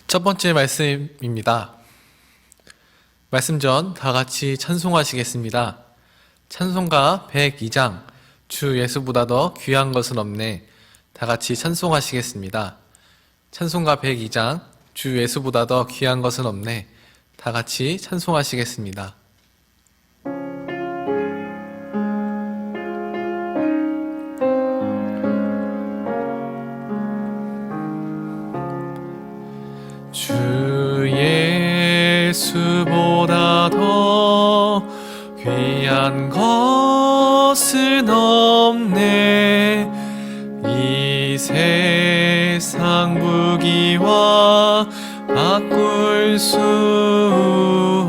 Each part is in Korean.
첫 번째 말씀입니다. 말씀 전 다 같이 찬송하시겠습니다. 찬송가 102장 주 예수보다 더 귀한 것은 없네. 다 같이 찬송하시겠습니다. 찬송가 102장 주 예수보다 더 귀한 것은 없네. 다 같이 찬송하시겠습니다. 주 예수보다 더 귀한 것은 없네. 이 세상 부귀와 바꿀 수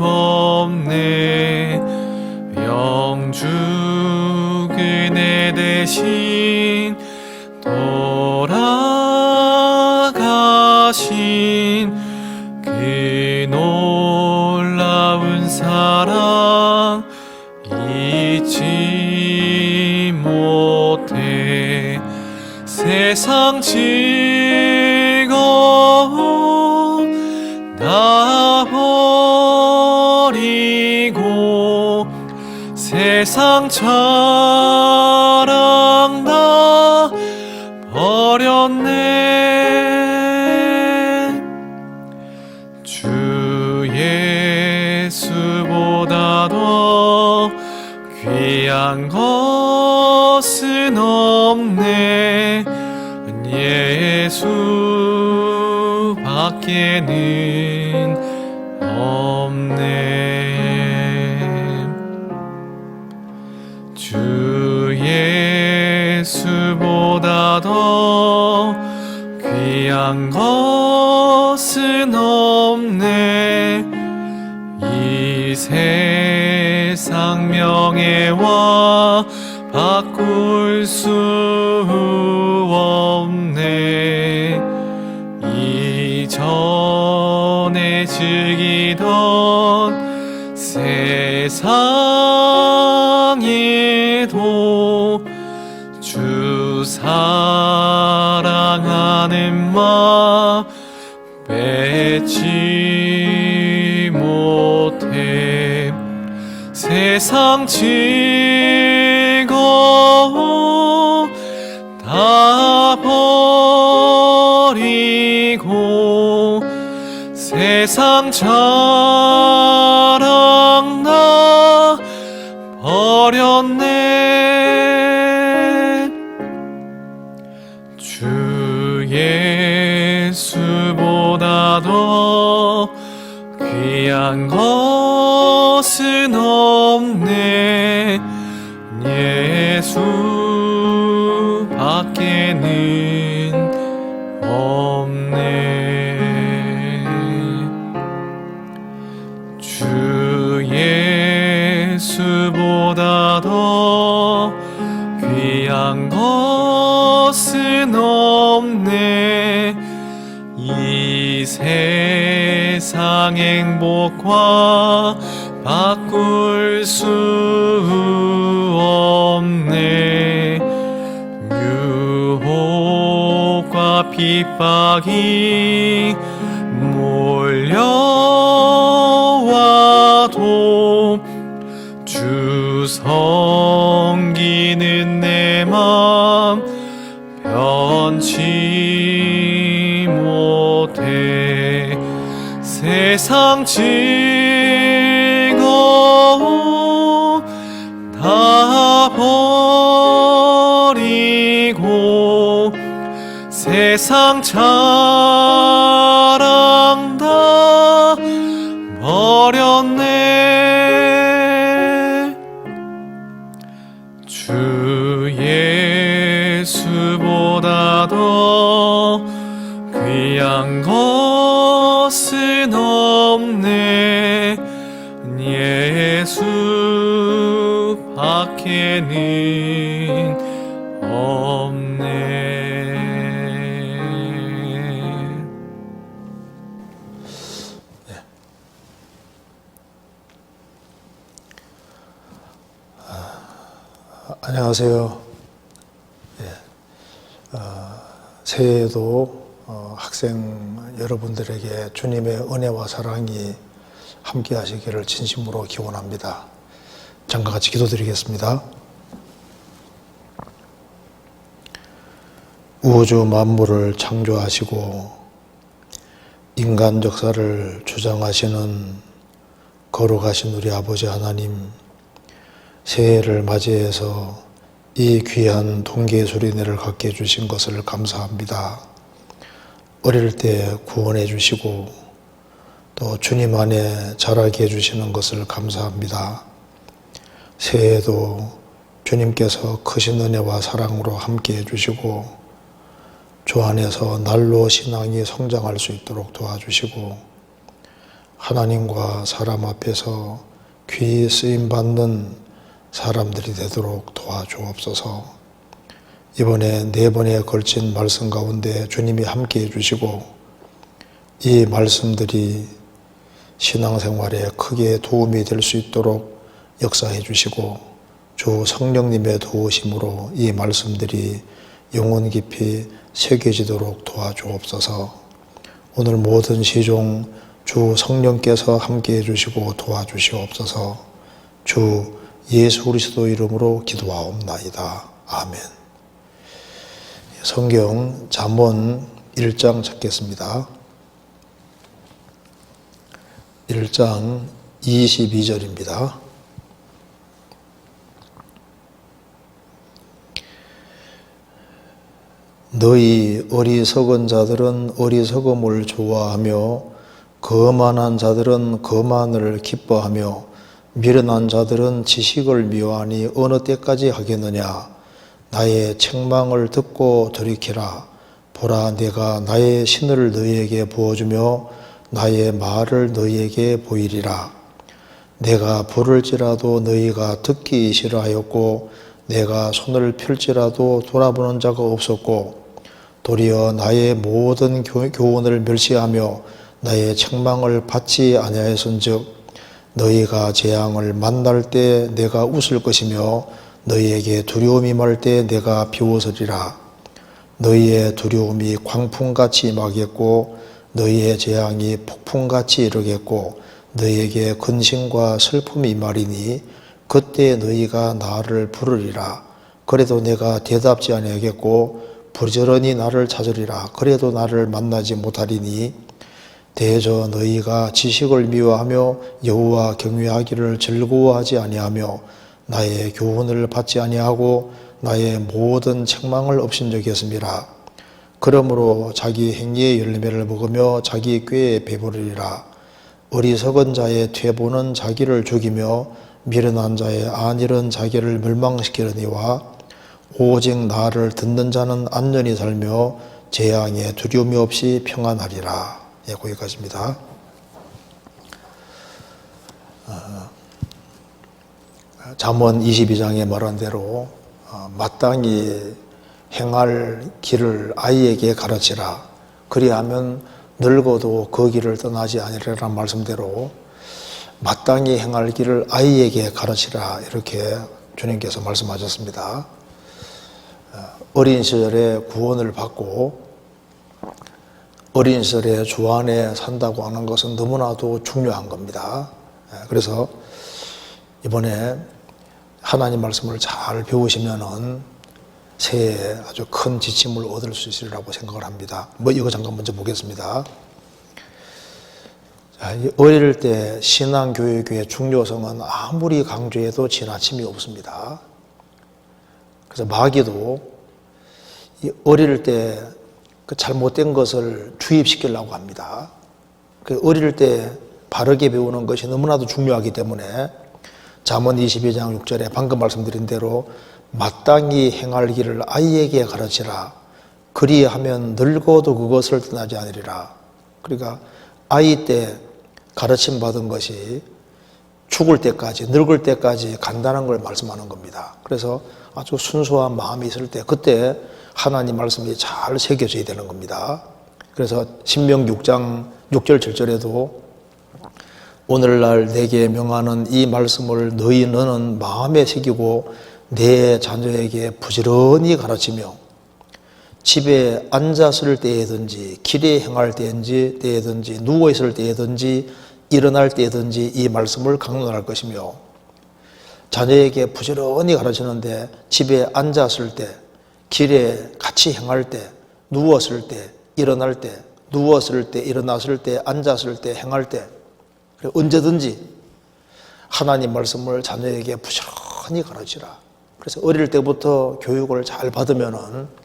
없네. 영주 그네 대신 돌아가신 그 놀라운 사랑 잊지 못해. 세상 즐거움 다 버리고 세상 자랑 다 버렸네. 주 예수보다 더 귀한 것은 없네. 예수 밖에는 없네. 주 예수보다 더 귀한 것은 없네. 이 세상 명예와 바꿀 수 없네. 이전에 즐기던 세상에도 주 사랑하는 마음 뺏지 못해. 세상 즐거움 다 버리고 세상 자랑 다 버렸네. 주 예수보다 더 귀한 것은 없네. 예수 밖에는 없네. 주 예수보다 더 귀한 것은 없네. 이 세상 행복과 바꿀 수 없네. 유혹과 핍박이 몰려와도 주 섬기는 내 맘 변치 못해. 세상 즐거움 다 버리고 세상 자랑 다 버렸네. 주 예수보다 더 귀한 것은 없네. 예수 밖에는 없네. 안녕하세요. 새해에도 학생 여러분들에게 주님의 은혜와 사랑이 함께 하시기를 진심으로 기원합니다. 잠깐 같이 기도드리겠습니다. 우주 만물을 창조하시고 인간 역사를 주장하시는 거룩하신 우리 아버지 하나님, 새해를 맞이해서 이 귀한 동계 수련회를 갖게 해주신 것을 감사합니다. 어릴 때 구원해 주시고 또 주님 안에 자라게 해주시는 것을 감사합니다. 새해에도 주님께서 크신 은혜와 사랑으로 함께 해주시고 주 안에서 날로 신앙이 성장할 수 있도록 도와주시고 하나님과 사람 앞에서 귀히 쓰임받는 사람들이 되도록 도와주옵소서. 이번에 4번에 걸친 말씀 가운데 주님이 함께 해주시고 이 말씀들이 신앙생활에 크게 도움이 될 수 있도록 역사해 주시고 주 성령님의 도우심으로 이 말씀들이 영혼 깊이 새겨지도록 도와주옵소서. 오늘 모든 시종 주 성령께서 함께해 주시고 도와주시옵소서. 주 예수 그리스도 이름으로 기도하옵나이다. 아멘. 성경 잠언 1장 찾겠습니다. 1장 22절입니다. 너희 어리석은 자들은 어리석음을 좋아하며 거만한 자들은 거만을 기뻐하며 미련한 자들은 지식을 미워하니 어느 때까지 하겠느냐. 나의 책망을 듣고 돌이키라. 보라, 내가 나의 신을 너희에게 부어주며 나의 말을 너희에게 보이리라. 내가 부를지라도 너희가 듣기 싫어하였고 내가 손을 펼지라도 돌아보는 자가 없었고 도리어 나의 모든 교훈을 멸시하며 나의 책망을 받지 아니하였은즉 너희가 재앙을 만날 때 내가 웃을 것이며 너희에게 두려움이 임할 때 내가 비웃으리라. 너희의 두려움이 광풍같이 임하겠고 너희의 재앙이 폭풍같이 이르겠고 너희에게 근심과 슬픔이 임하리니 그때 너희가 나를 부르리라. 그래도 내가 대답지 아니하겠고 부지런히 나를 찾으리라. 그래도 나를 만나지 못하리니 대저 너희가 지식을 미워하며 여호와 경외하기를 즐거워하지 아니하며 나의 교훈을 받지 아니하고 나의 모든 책망을 업신여겼음이라. 그러므로 자기 행위의 열매를 먹으며 자기 꾀에 배부르리라. 어리석은 자의 퇴보는 자기를 죽이며 미련한 자의 안일은 자기를 멸망시키려니와 오직 나를 듣는 자는 안전히 살며 재앙에 두려움이 없이 평안하리라. 예, 거기까지입니다. 잠언 22장에 말한 대로 마땅히 행할 길을 아이에게 가르치라. 그리하면 늙어도 그 길을 떠나지 아니리라는 말씀대로 마땅히 행할 길을 아이에게 가르치라. 이렇게 주님께서 말씀하셨습니다. 어린 시절에 구원을 받고 어린 시절에 주 안에 산다고 하는 것은 너무나도 중요한 겁니다. 그래서 이번에 하나님 말씀을 잘 배우시면은 새해에 아주 큰 지침을 얻을 수 있으리라고 생각을 합니다. 이거 잠깐 먼저 보겠습니다. 자, 어릴 때 신앙교육의 중요성은 아무리 강조해도 지나침이 없습니다. 그래서 마귀도 어릴 때 그 잘못된 것을 주입시키려고 합니다. 그 어릴 때 바르게 배우는 것이 너무나도 중요하기 때문에 잠언 22장 6절에 방금 말씀드린 대로 마땅히 행할 길을 아이에게 가르치라. 그리하면 늙어도 그것을 떠나지 않으리라. 그러니까 아이 때 가르침 받은 것이 죽을 때까지, 늙을 때까지 간다는 걸 말씀하는 겁니다. 그래서 아주 순수한 마음이 있을 때 그때 하나님 말씀이 잘 새겨져야 되는 겁니다. 그래서 신명기 6장 6절 7절에도 오늘날 내게 명하는 이 말씀을 너희는 마음에 새기고 내 자녀에게 부지런히 가르치며 집에 앉았을 때에든지 길에 행할 때에든지 누워있을 때에든지 일어날 때에든지 이 말씀을 강론할 것이며 자녀에게 부지런히 가르치는데 집에 앉았을 때, 길에 같이 행할 때, 누웠을 때, 일어날 때, 누웠을 때, 일어났을 때, 앉았을 때, 행할 때 언제든지 하나님 말씀을 자녀에게 부지런히 가르치라. 그래서 어릴 때부터 교육을 잘 받으면은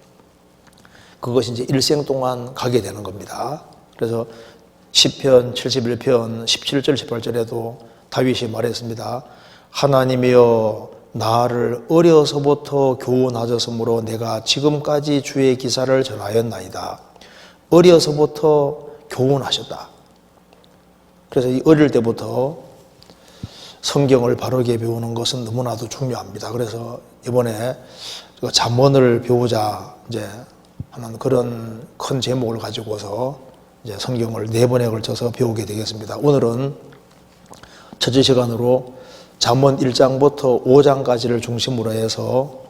그것이 이제 일생 동안 가게 되는 겁니다. 그래서 시편 71편 17절 18절에도 다윗이 말했습니다. 하나님이여 나를 어려서부터 교훈하셨으므로 내가 지금까지 주의 기사를 전하였나이다. 어려서부터 교훈하셨다. 그래서 이 어릴 때부터 성경을 바르게 배우는 것은 너무나도 중요합니다. 그래서 이번에 잠언을 배우자 이제 하는 그런 큰 제목을 가지고서 이제 성경을 4번에 걸쳐서 배우게 되겠습니다. 오늘은 첫째 시간으로 잠언 1장부터 5장까지를 중심으로 해서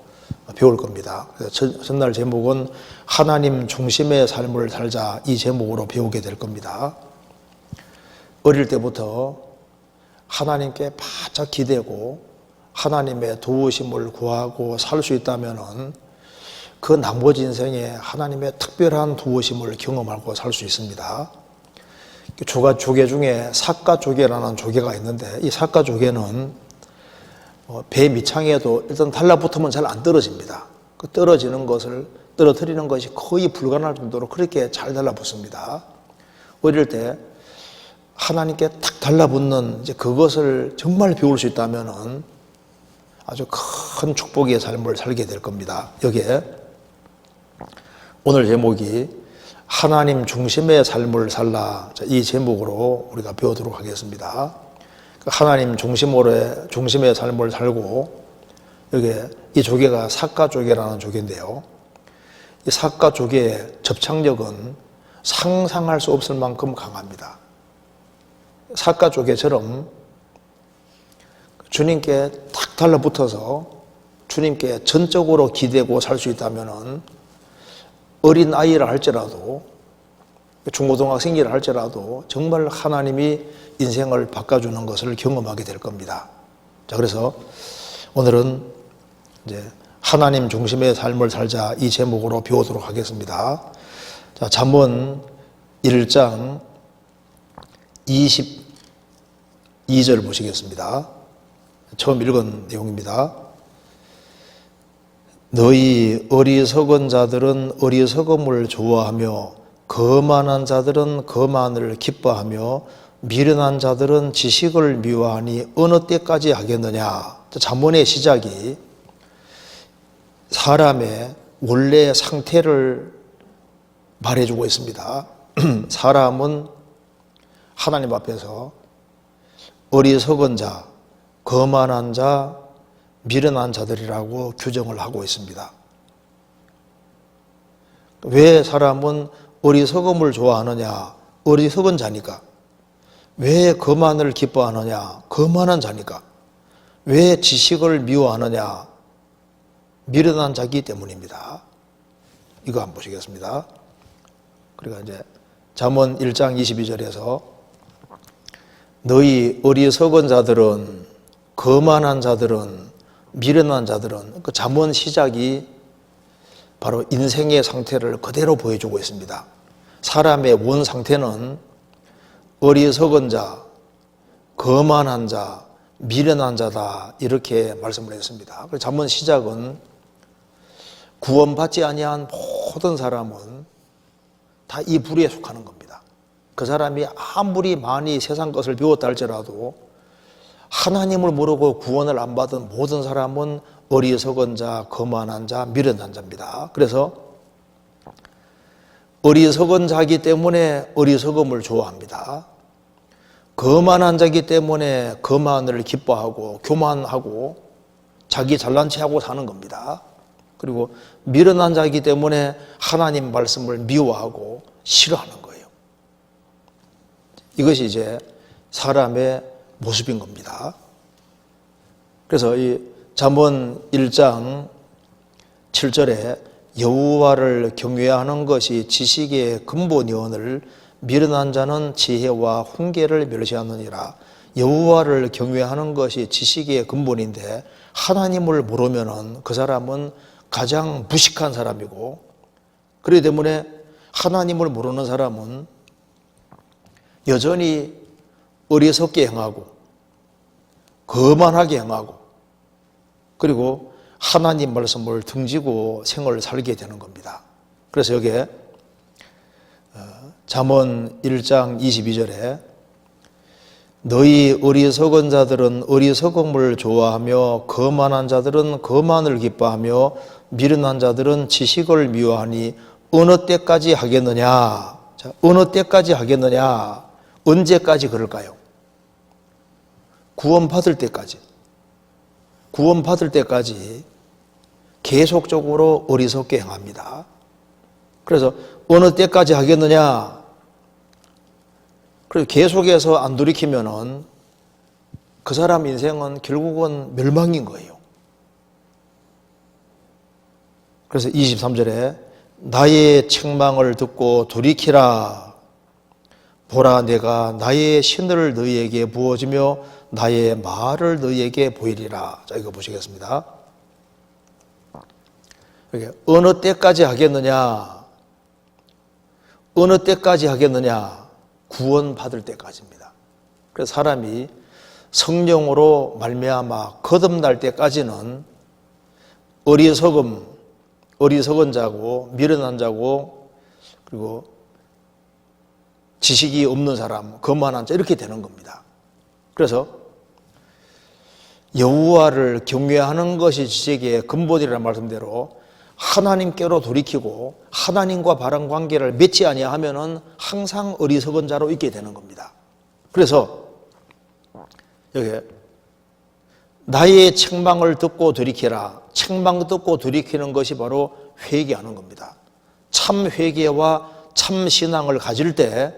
배울 겁니다. 그래서 첫날 제목은 하나님 중심의 삶을 살자 이 제목으로 배우게 될 겁니다. 어릴 때부터 하나님께 바짝 기대고 하나님의 도우심을 구하고 살 수 있다면은 그 나머지 인생에 하나님의 특별한 도우심을 경험하고 살 수 있습니다. 조개 중에 삿가조개라는 조개가 있는데 이 삿가조개는 배 밑창에도 일단 달라붙으면 잘 안 떨어집니다. 그 떨어지는 것을 떨어뜨리는 것이 거의 불가능할 정도로 그렇게 잘 달라붙습니다. 어릴 때 하나님께 탁 달라붙는 이제 그것을 정말 배울 수 있다면은 아주 큰 축복의 삶을 살게 될 겁니다. 여기에 오늘 제목이 하나님 중심의 삶을 살라 이 제목으로 우리가 배우도록 하겠습니다. 하나님 중심의 삶을 살고 여기에 이 조개가 삿가조개라는 조개인데요. 이 삿가조개의 접착력은 상상할 수 없을 만큼 강합니다. 삿가조개처럼 주님께 딱 달라붙어서 주님께 전적으로 기대고 살 수 있다면은 어린 아이라 할지라도 중고등학생이라 할지라도 정말 하나님이 인생을 바꿔주는 것을 경험하게 될 겁니다. 자, 그래서 오늘은 이제 하나님 중심의 삶을 살자 이 제목으로 배우도록 하겠습니다. 자, 잠언 1장 22절 보시겠습니다. 처음 읽은 내용입니다. 너희 어리석은 자들은 어리석음을 좋아하며 거만한 자들은 거만을 기뻐하며 미련한 자들은 지식을 미워하니 어느 때까지 하겠느냐. 잠언의 시작이 사람의 원래 상태를 말해주고 있습니다. 사람은 하나님 앞에서 어리석은 자, 거만한 자, 미련한 자들이라고 규정을 하고 있습니다. 왜 사람은 어리석음을 좋아하느냐? 어리석은 자니까. 왜 거만을 기뻐하느냐? 거만한 자니까. 왜 지식을 미워하느냐? 미련한 자기 때문입니다. 이거 한번 보시겠습니다. 그러니까 이제 잠언 1장 22절에서 너희 어리석은 자들은 거만한 자들은 미련한 자들은 그 잠언 시작이 바로 인생의 상태를 그대로 보여주고 있습니다. 사람의 원 상태는 어리석은 자, 거만한 자, 미련한 자다 이렇게 말씀을 했습니다. 잠언 시작은 구원받지 아니한 모든 사람은 다 이 부류에 속하는 겁니다. 그 사람이 아무리 많이 세상 것을 배웠다 할지라도 하나님을 모르고 구원을 안 받은 모든 사람은 어리석은 자, 거만한 자, 미련한 자입니다. 그래서 어리석은 자이기 때문에 어리석음을 좋아합니다. 거만한 자이기 때문에 거만을 기뻐하고 교만하고 자기 잘난 체하고 사는 겁니다. 그리고 미련한 자이기 때문에 하나님 말씀을 미워하고 싫어하는 거예요. 이것이 이제 사람의 모습인 겁니다. 그래서 이 잠언 1장 7절에 여호와를 경외하는 것이 지식의 근본이오늘 미련한 자는 지혜와 훈계를 멸시하느니라. 여호와를 경외하는 것이 지식의 근본인데 하나님을 모르면은 그 사람은 가장 무식한 사람이고, 그렇기 때문에 하나님을 모르는 사람은 여전히 어리석게 행하고 거만하게 행하고, 그리고 하나님 말씀을 등지고 생을 살게 되는 겁니다. 그래서 여기에 잠언 1장 22절에 너희 어리석은 자들은 어리석음을 좋아하며 거만한 자들은 거만을 기뻐하며 미련한 자들은 지식을 미워하니 어느 때까지 하겠느냐. 자, 어느 때까지 하겠느냐. 언제까지 그럴까요? 구원받을 때까지. 구원받을 때까지 계속적으로 어리석게 행합니다. 그래서 어느 때까지 하겠느냐. 그래서 계속해서 안 돌이키면은 그 사람 인생은 결국은 멸망인 거예요. 그래서 23절에 나의 책망을 듣고 돌이키라. 보라, 내가 나의 신을 너희에게 부어주며 나의 말을 너희에게 보이리라. 자, 이거 보시겠습니다. 어느 때까지 하겠느냐? 어느 때까지 하겠느냐? 구원받을 때까지입니다. 그래서 사람이 성령으로 말미암아 거듭날 때까지는 어리석은 자고 미련한 자고 그리고 지식이 없는 사람, 거만한 자 이렇게 되는 겁니다. 그래서 여호와를 경외하는 것이 지식의 근본이라는 말씀대로 하나님께로 돌이키고 하나님과 바른 관계를 맺지 아니하면은 항상 어리석은 자로 있게 되는 겁니다. 그래서 여기 나의 책망을 듣고 돌이키라. 책망 듣고 돌이키는 것이 바로 회개하는 겁니다. 참 회개와 참 신앙을 가질 때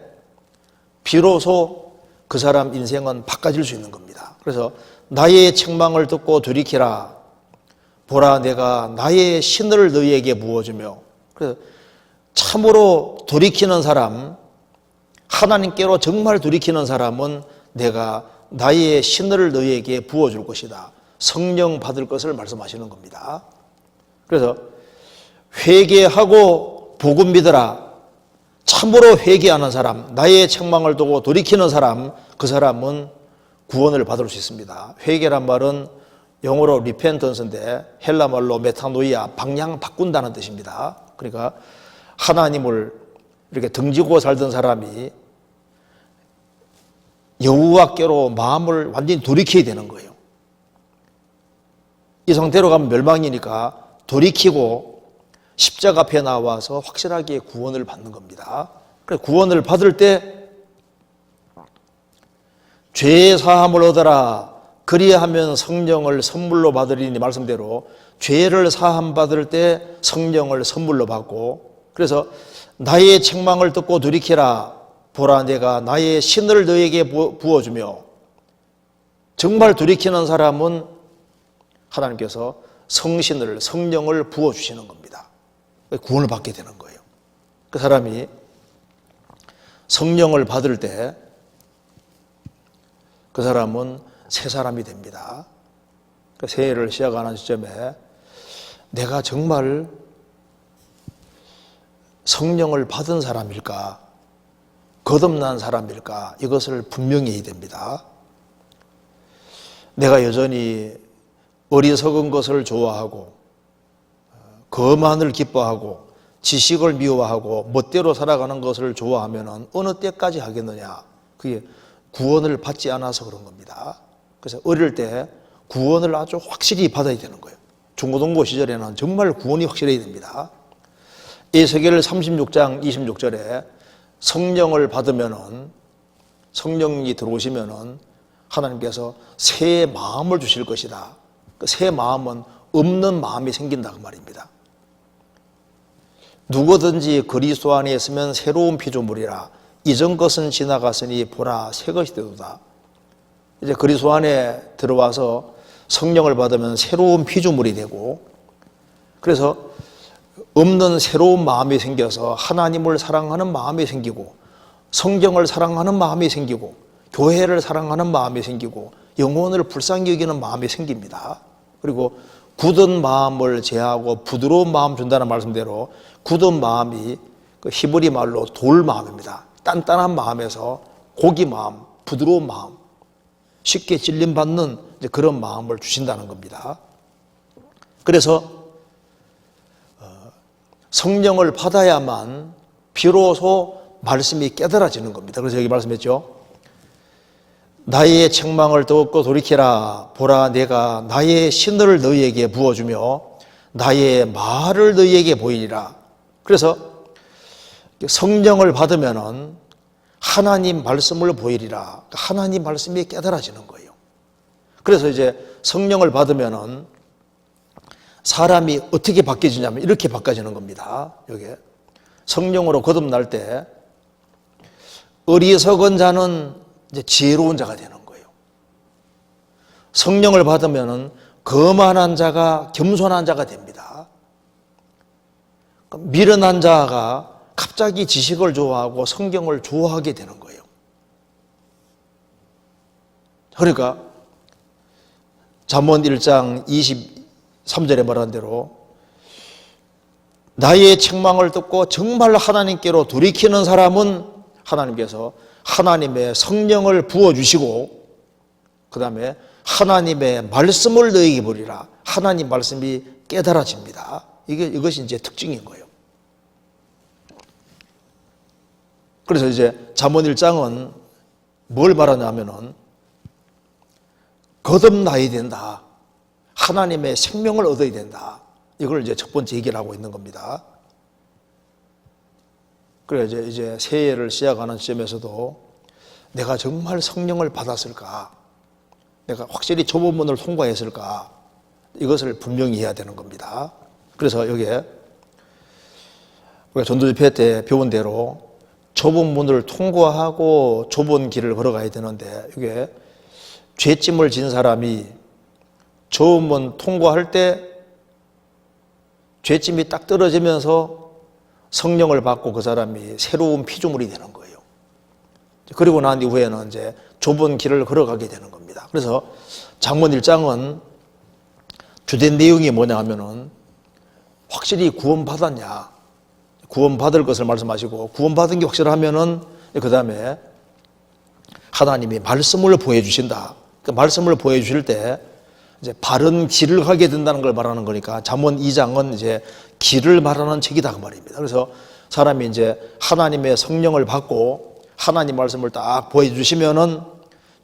비로소 그 사람 인생은 바꿔질 수 있는 겁니다. 그래서 나의 책망을 듣고 돌이키라. 보라, 내가 나의 신을 너희에게 부어주며. 그래서 참으로 돌이키는 사람, 하나님께로 정말 돌이키는 사람은 내가 나의 신을 너희에게 부어줄 것이다. 성령 받을 것을 말씀하시는 겁니다. 그래서 회개하고 복음 믿으라. 참으로 회개하는 사람, 나의 책망을 두고 돌이키는 사람, 그 사람은 구원을 받을 수 있습니다. 회개란 말은 영어로 repentance인데 헬라 말로 메타노이아, 방향 바꾼다는 뜻입니다. 그러니까 하나님을 이렇게 등지고 살던 사람이 여호와께로 마음을 완전히 돌이켜야 되는 거예요. 이 상태로 가면 멸망이니까 돌이키고 십자가 앞에 나와서 확실하게 구원을 받는 겁니다. 그래서 구원을 받을 때 죄의 사함을 얻어라. 그리하면 성령을 선물로 받으리니 말씀대로 죄를 사함 받을 때 성령을 선물로 받고, 그래서 나의 책망을 듣고 돌이키라. 보라, 내가 나의 신을 너에게 부어주며. 정말 돌이키는 사람은 하나님께서 성령을 부어주시는 겁니다. 구원을 받게 되는 거예요. 그 사람이 성령을 받을 때 그 사람은 새 사람이 됩니다. 새해를 시작하는 시점에 내가 정말 성령을 받은 사람일까, 거듭난 사람일까, 이것을 분명히 해야 됩니다. 내가 여전히 어리석은 것을 좋아하고 거만을 기뻐하고 지식을 미워하고 멋대로 살아가는 것을 좋아하면 어느 때까지 하겠느냐. 그게 구원을 받지 않아서 그런 겁니다. 그래서 어릴 때 구원을 아주 확실히 받아야 되는 거예요. 중고등부 시절에는 정말 구원이 확실해야 됩니다. 에스겔 36장 26절에 성령을 받으면은, 성령이 들어오시면은 하나님께서 새 마음을 주실 것이다. 그 새 마음은 없는 마음이 생긴다 그 말입니다. 누구든지 그리스도 안에 있으면 새로운 피조물이라. 이전 것은 지나갔으니 보라 새 것이 되도다. 이제 그리스도 안에 들어와서 성령을 받으면 새로운 피조물이 되고, 그래서 없는 새로운 마음이 생겨서 하나님을 사랑하는 마음이 생기고 성경을 사랑하는 마음이 생기고 교회를 사랑하는 마음이 생기고 영혼을 불쌍히 여기는 마음이 생깁니다. 그리고 굳은 마음을 제하고 부드러운 마음 준다는 말씀대로 굳은 마음이 그 히브리 말로 돌 마음입니다. 단단한 마음에서 고기 마음, 부드러운 마음, 쉽게 찔림받는 그런 마음을 주신다는 겁니다. 그래서 성령을 받아야만 비로소 말씀이 깨달아지는 겁니다. 그래서 여기 말씀했죠. 나의 책망을 듣고 돌이키라. 보라, 내가 나의 신을 너희에게 부어주며 나의 말을 너희에게 보이리라. 그래서 성령을 받으면은 하나님 말씀을 보이리라. 하나님 말씀이 깨달아지는 거예요. 그래서 이제 성령을 받으면은 사람이 어떻게 바뀌어지냐면 이렇게 바뀌어지는 겁니다. 여기 성령으로 거듭날 때 어리석은 자는 이제 지혜로운 자가 되는 거예요. 성령을 받으면은 거만한 자가 겸손한 자가 됩니다. 미련한 자가 갑자기 지식을 좋아하고 성경을 좋아하게 되는 거예요. 그러니까 잠언 1장 23절에 말한 대로 나의 책망을 듣고 정말 하나님께로 돌이키는 사람은 하나님께서 하나님의 성령을 부어주시고 그 다음에 하나님의 말씀을 너희에게 보리라. 하나님 말씀이 깨달아집니다. 이것이 이제 특징인 거예요. 그래서 이제 잠언 1장은 뭘 말하냐면은 거듭나야 된다. 하나님의 생명을 얻어야 된다. 이걸 이제 첫 번째 얘기를 하고 있는 겁니다. 그래서 이제 새해를 시작하는 시점에서도 내가 정말 성령을 받았을까? 내가 확실히 좁은 문을 통과했을까? 이것을 분명히 해야 되는 겁니다. 그래서 여기에 우리가 전도집회 때 배운 대로 좁은 문을 통과하고 좁은 길을 걸어가야 되는데 이게 죄짐을 진 사람이 좁은 문 통과할 때 죄짐이 딱 떨어지면서 성령을 받고 그 사람이 새로운 피조물이 되는 거예요. 그리고 난 이후에는 이제 좁은 길을 걸어가게 되는 겁니다. 그래서 잠언 1장은 주된 내용이 뭐냐 하면은 확실히 구원받았냐, 구원받을 것을 말씀하시고 구원받은 게 확실하면은 그 다음에 하나님이 말씀을 보여주신다. 그 말씀을 보여주실 때 이제 바른 길을 가게 된다는 걸 말하는 거니까 잠언 2장은 이제 길을 말하는 책이다 그 말입니다. 그래서 사람이 이제 하나님의 성령을 받고 하나님 말씀을 딱 보여주시면은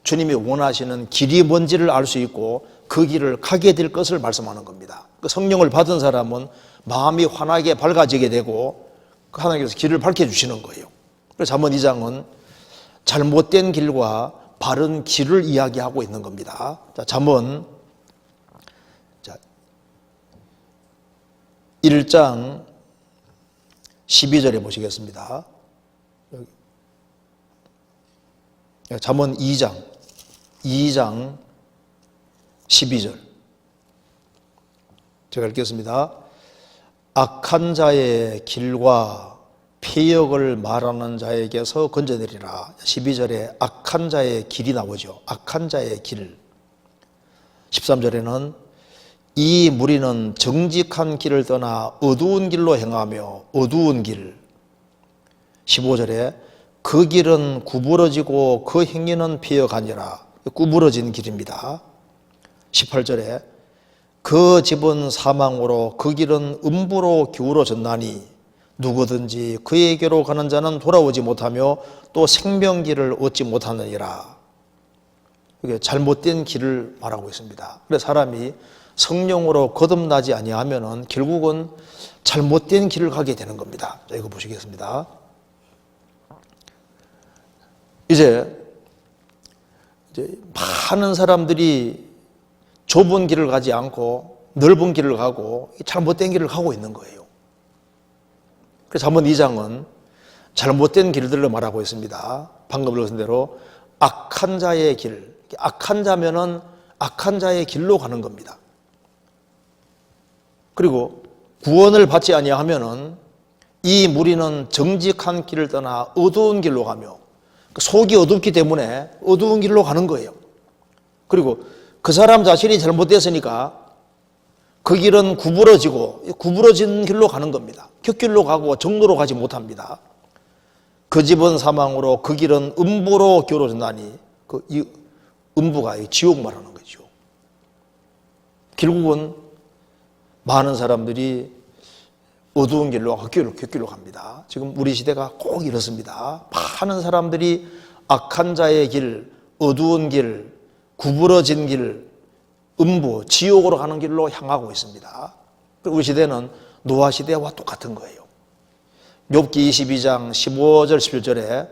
주님이 원하시는 길이 뭔지를 알 수 있고 그 길을 가게 될 것을 말씀하는 겁니다. 그 성령을 받은 사람은 마음이 환하게 밝아지게 되고 하나님께서 길을 밝혀주시는 거예요. 그래서 잠언 2장은 잘못된 길과 바른 길을 이야기하고 있는 겁니다. 자, 잠언 1장 12절에 보시겠습니다. 잠언 2장 12절 제가 읽겠습니다. 악한 자의 길과 폐역을 말하는 자에게서 건져내리라. 12절에 악한 자의 길이 나오죠. 악한 자의 길. 13절에는 이 무리는 정직한 길을 떠나 어두운 길로 행하며 어두운 길. 15절에 그 길은 구부러지고 그 행위는 폐역하니라. 구부러진 길입니다. 18절에 그 집은 사망으로 그 길은 음부로 기울어졌나니 누구든지 그에게로 가는 자는 돌아오지 못하며 또 생명길을 얻지 못하느니라. 이게 잘못된 길을 말하고 있습니다. 그래서 사람이 성령으로 거듭나지 아니하면은 결국은 잘못된 길을 가게 되는 겁니다. 자, 이거 보시겠습니다. 이제 많은 사람들이 좁은 길을 가지 않고 넓은 길을 가고 잘못된 길을 가고 있는 거예요. 그래서 잠언 2장은 잘못된 길들을 말하고 있습니다. 방금 읽은 대로 악한 자의 길, 악한 자면은 악한 자의 길로 가는 겁니다. 그리고 구원을 받지 아니하면은 이 무리는 정직한 길을 떠나 어두운 길로 가며 속이 어둡기 때문에 어두운 길로 가는 거예요. 그리고 그 사람 자신이 잘못됐으니까 그 길은 구부러진 길로 가는 겁니다. 곁길로 가고 정로로 가지 못합니다. 그 집은 사망으로 그 길은 음부로 기울어진다니 이 음부가 지옥 말하는 거죠. 결국은 많은 사람들이 어두운 길로 곁길로 갑니다. 지금 우리 시대가 꼭 이렇습니다. 많은 사람들이 악한 자의 길, 어두운 길, 구부러진 길, 음부, 지옥으로 가는 길로 향하고 있습니다. 우리 시대는 노아 시대와 똑같은 거예요. 욥기 22장 15절 17절에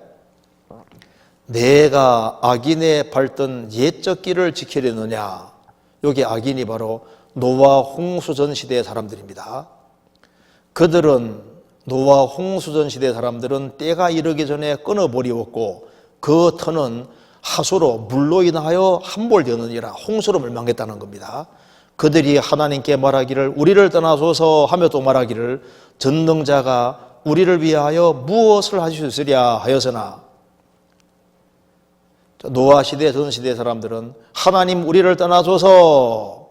내가 악인의 밟던 옛적 길을 지키려느냐. 여기 악인이 바로 노아 홍수전 시대의 사람들입니다. 그들은 노아 홍수전 시대 사람들은 때가 이르기 전에 끊어버리었고 그 터는 하수로 물로 인하여 함몰되느니라. 홍수로 멸망했다는 겁니다. 그들이 하나님께 말하기를 우리를 떠나소서 하며 또 말하기를 전능자가 우리를 위하여 무엇을 하실 수 있으랴 하였으나 노아 시대 전 시대 사람들은 하나님 우리를 떠나소서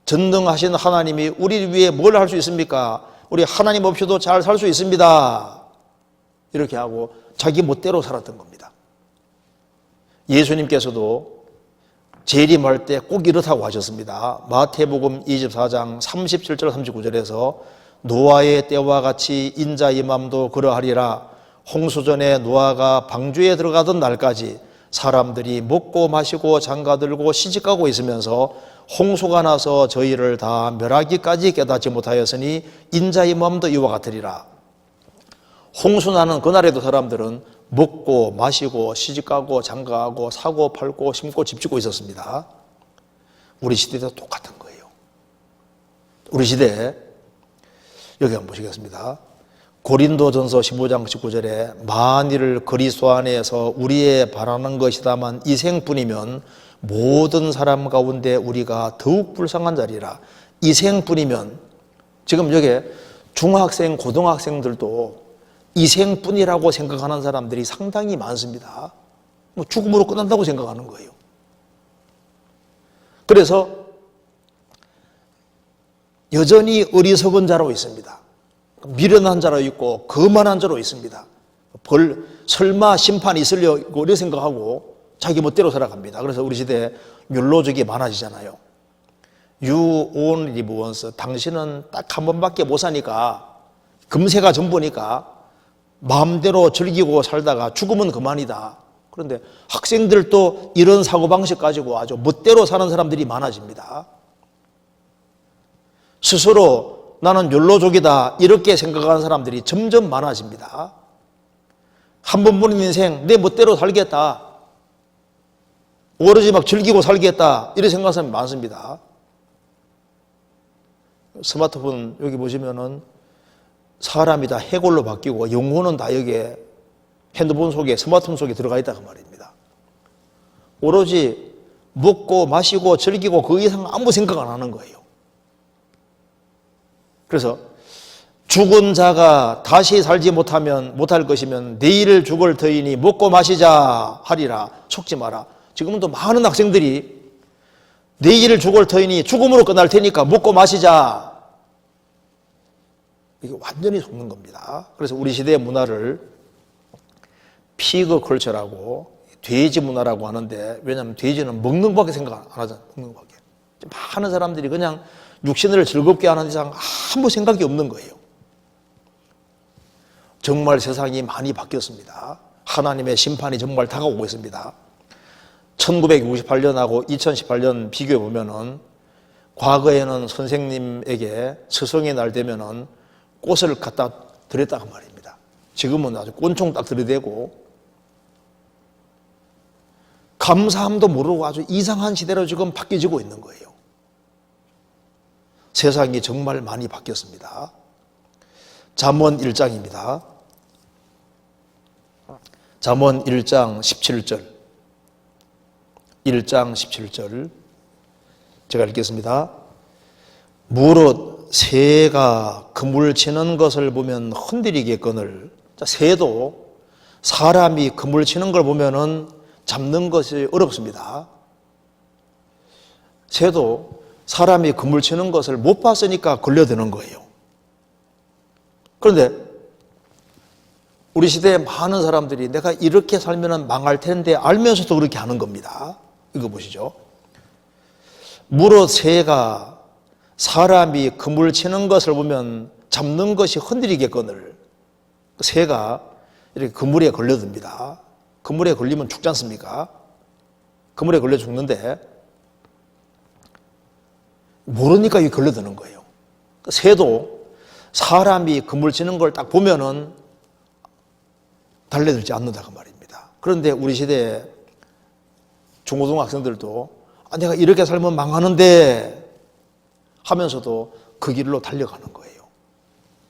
전능하신 하나님이 우리 위해 뭘 할 수 있습니까? 우리 하나님 없이도 잘 살 수 있습니다. 이렇게 하고 자기 멋대로 살았던 겁니다. 예수님께서도 재림할 때 꼭 이렇다고 하셨습니다. 마태복음 24장 37절 39절에서 노아의 때와 같이 인자 임함도 그러하리라. 홍수전에 노아가 방주에 들어가던 날까지 사람들이 먹고 마시고 장가들고 시집가고 있으면서 홍수가 나서 저희를 다 멸하기까지 깨닫지 못하였으니 인자 임함도 이와 같으리라. 홍수 나는 그날에도 사람들은 먹고 마시고 시집가고 장가가고 사고 팔고 심고 집 짓고 있었습니다. 우리 시대도 똑같은 거예요. 우리 시대에 여기 한번 보시겠습니다. 고린도전서 15장 19절에 만일 그리스도 안에서 우리의 바라는 것이다만 이 생뿐이면 모든 사람 가운데 우리가 더욱 불쌍한 자리라. 이 생뿐이면 지금 여기 중학생 고등학생들도 이 생뿐이라고 생각하는 사람들이 상당히 많습니다. 뭐 죽음으로 끝난다고 생각하는 거예요. 그래서 여전히 어리석은 자로 있습니다. 미련한 자로 있고 거만한 자로 있습니다. 설마 심판이 있으려고 이렇게 생각하고 자기 멋대로 살아갑니다. 그래서 우리 시대에 욜로족이 많아지잖아요. You only live once. 당신은 딱 한 번밖에 못 사니까 금세가 전부니까 마음대로 즐기고 살다가 죽으면 그만이다. 그런데 학생들도 이런 사고방식 가지고 아주 멋대로 사는 사람들이 많아집니다. 스스로 나는 욜로족이다 이렇게 생각하는 사람들이 점점 많아집니다. 한 번 보는 인생 내 멋대로 살겠다. 오로지 막 즐기고 살겠다 이렇게 생각하는 사람이 많습니다. 스마트폰 여기 보시면은 사람이 다 해골로 바뀌고 영혼은 다 여기에 핸드폰 속에 스마트폰 속에 들어가 있다 그 말입니다. 오로지 먹고 마시고 즐기고 그 이상 아무 생각 안 하는 거예요. 그래서 죽은 자가 다시 살지 못할 것이면 내일 죽을 터이니 먹고 마시자 하리라. 속지 마라. 지금은 또 많은 학생들이 내일 죽을 터이니 죽음으로 끝날 테니까 먹고 마시자. 이게 완전히 속는 겁니다. 그래서 우리 시대의 문화를 피그 컬처라고 돼지 문화라고 하는데, 왜냐하면 돼지는 먹는 것밖에 생각 안 하잖아요. 먹는 것밖에. 많은 사람들이 그냥 육신을 즐겁게 하는 이상 아무 생각이 없는 거예요. 정말 세상이 많이 바뀌었습니다. 하나님의 심판이 정말 다가오고 있습니다. 1968년하고 2018년 비교해 보면은 과거에는 선생님에게 스승의 날 되면은 꽃을 갖다 드렸다고 말입니다. 지금은 아주 꼰총 딱 들이대고 감사함도 모르고 아주 이상한 시대로 지금 바뀌어지고 있는 거예요. 세상이 정말 많이 바뀌었습니다. 잠언 1장입니다. 잠언 1장 17절. 1장 17절. 제가 읽겠습니다. 무릇 새가 그물 치는 것을 보면 흔들리겠거늘. 새도 사람이 그물 치는 걸 보면은 잡는 것이 어렵습니다. 새도 사람이 그물 치는 것을 못 봤으니까 걸려드는 거예요. 그런데 우리 시대에 많은 사람들이 내가 이렇게 살면 망할 텐데 알면서도 그렇게 하는 겁니다. 이거 보시죠. 무릇 새가 사람이 그물 치는 것을 보면 잡는 것이 흔들리겠거늘. 새가 이렇게 그물에 걸려듭니다. 그물에 걸리면 죽지 않습니까? 그물에 걸려 죽는데 모르니까 이게 걸려드는 거예요. 새도 사람이 그물 치는 걸 딱 보면은 달려들지 않는다 그 말입니다. 그런데 우리 시대에 중고등학생들도 내가 이렇게 살면 망하는데 하면서도 그 길로 달려가는 거예요.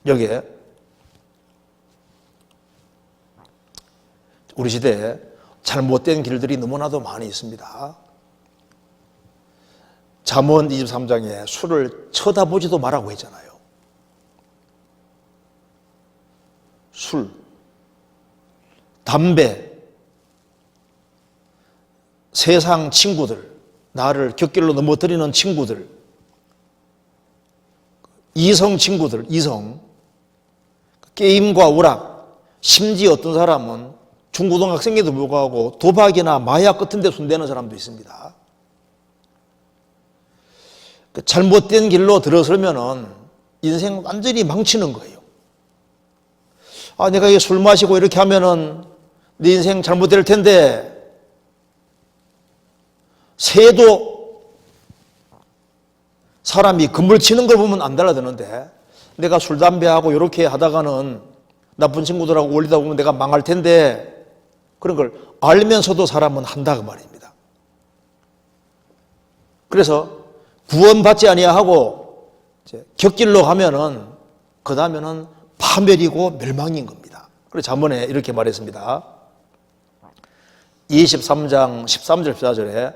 여기에 우리 시대에 잘못된 길들이 너무나도 많이 있습니다. 잠언 23장에 술을 쳐다보지도 말라고 했잖아요. 술, 담배, 세상 친구들, 나를 곁길로 넘어뜨리는 친구들, 이성 친구들, 이성, 게임과 오락, 심지어 어떤 사람은 중고등학생에도 불구하고 도박이나 마약 같은 데 손대는 사람도 있습니다. 잘못된 길로 들어서면은 인생 완전히 망치는 거예요. 내가 술 마시고 이렇게 하면은 네 인생 잘못될 텐데, 새도 사람이 그물 치는 걸 보면 안 달라드는데 내가 술, 담배하고 이렇게 하다가는 나쁜 친구들하고 어울리다 보면 내가 망할 텐데 그런 걸 알면서도 사람은 한다 그 말입니다. 그래서 구원받지 아니하고 곁길로 가면은 그 다음에는 파멸이고 멸망인 겁니다. 그래서 잠언에 이렇게 말했습니다. 23장 13절 14절에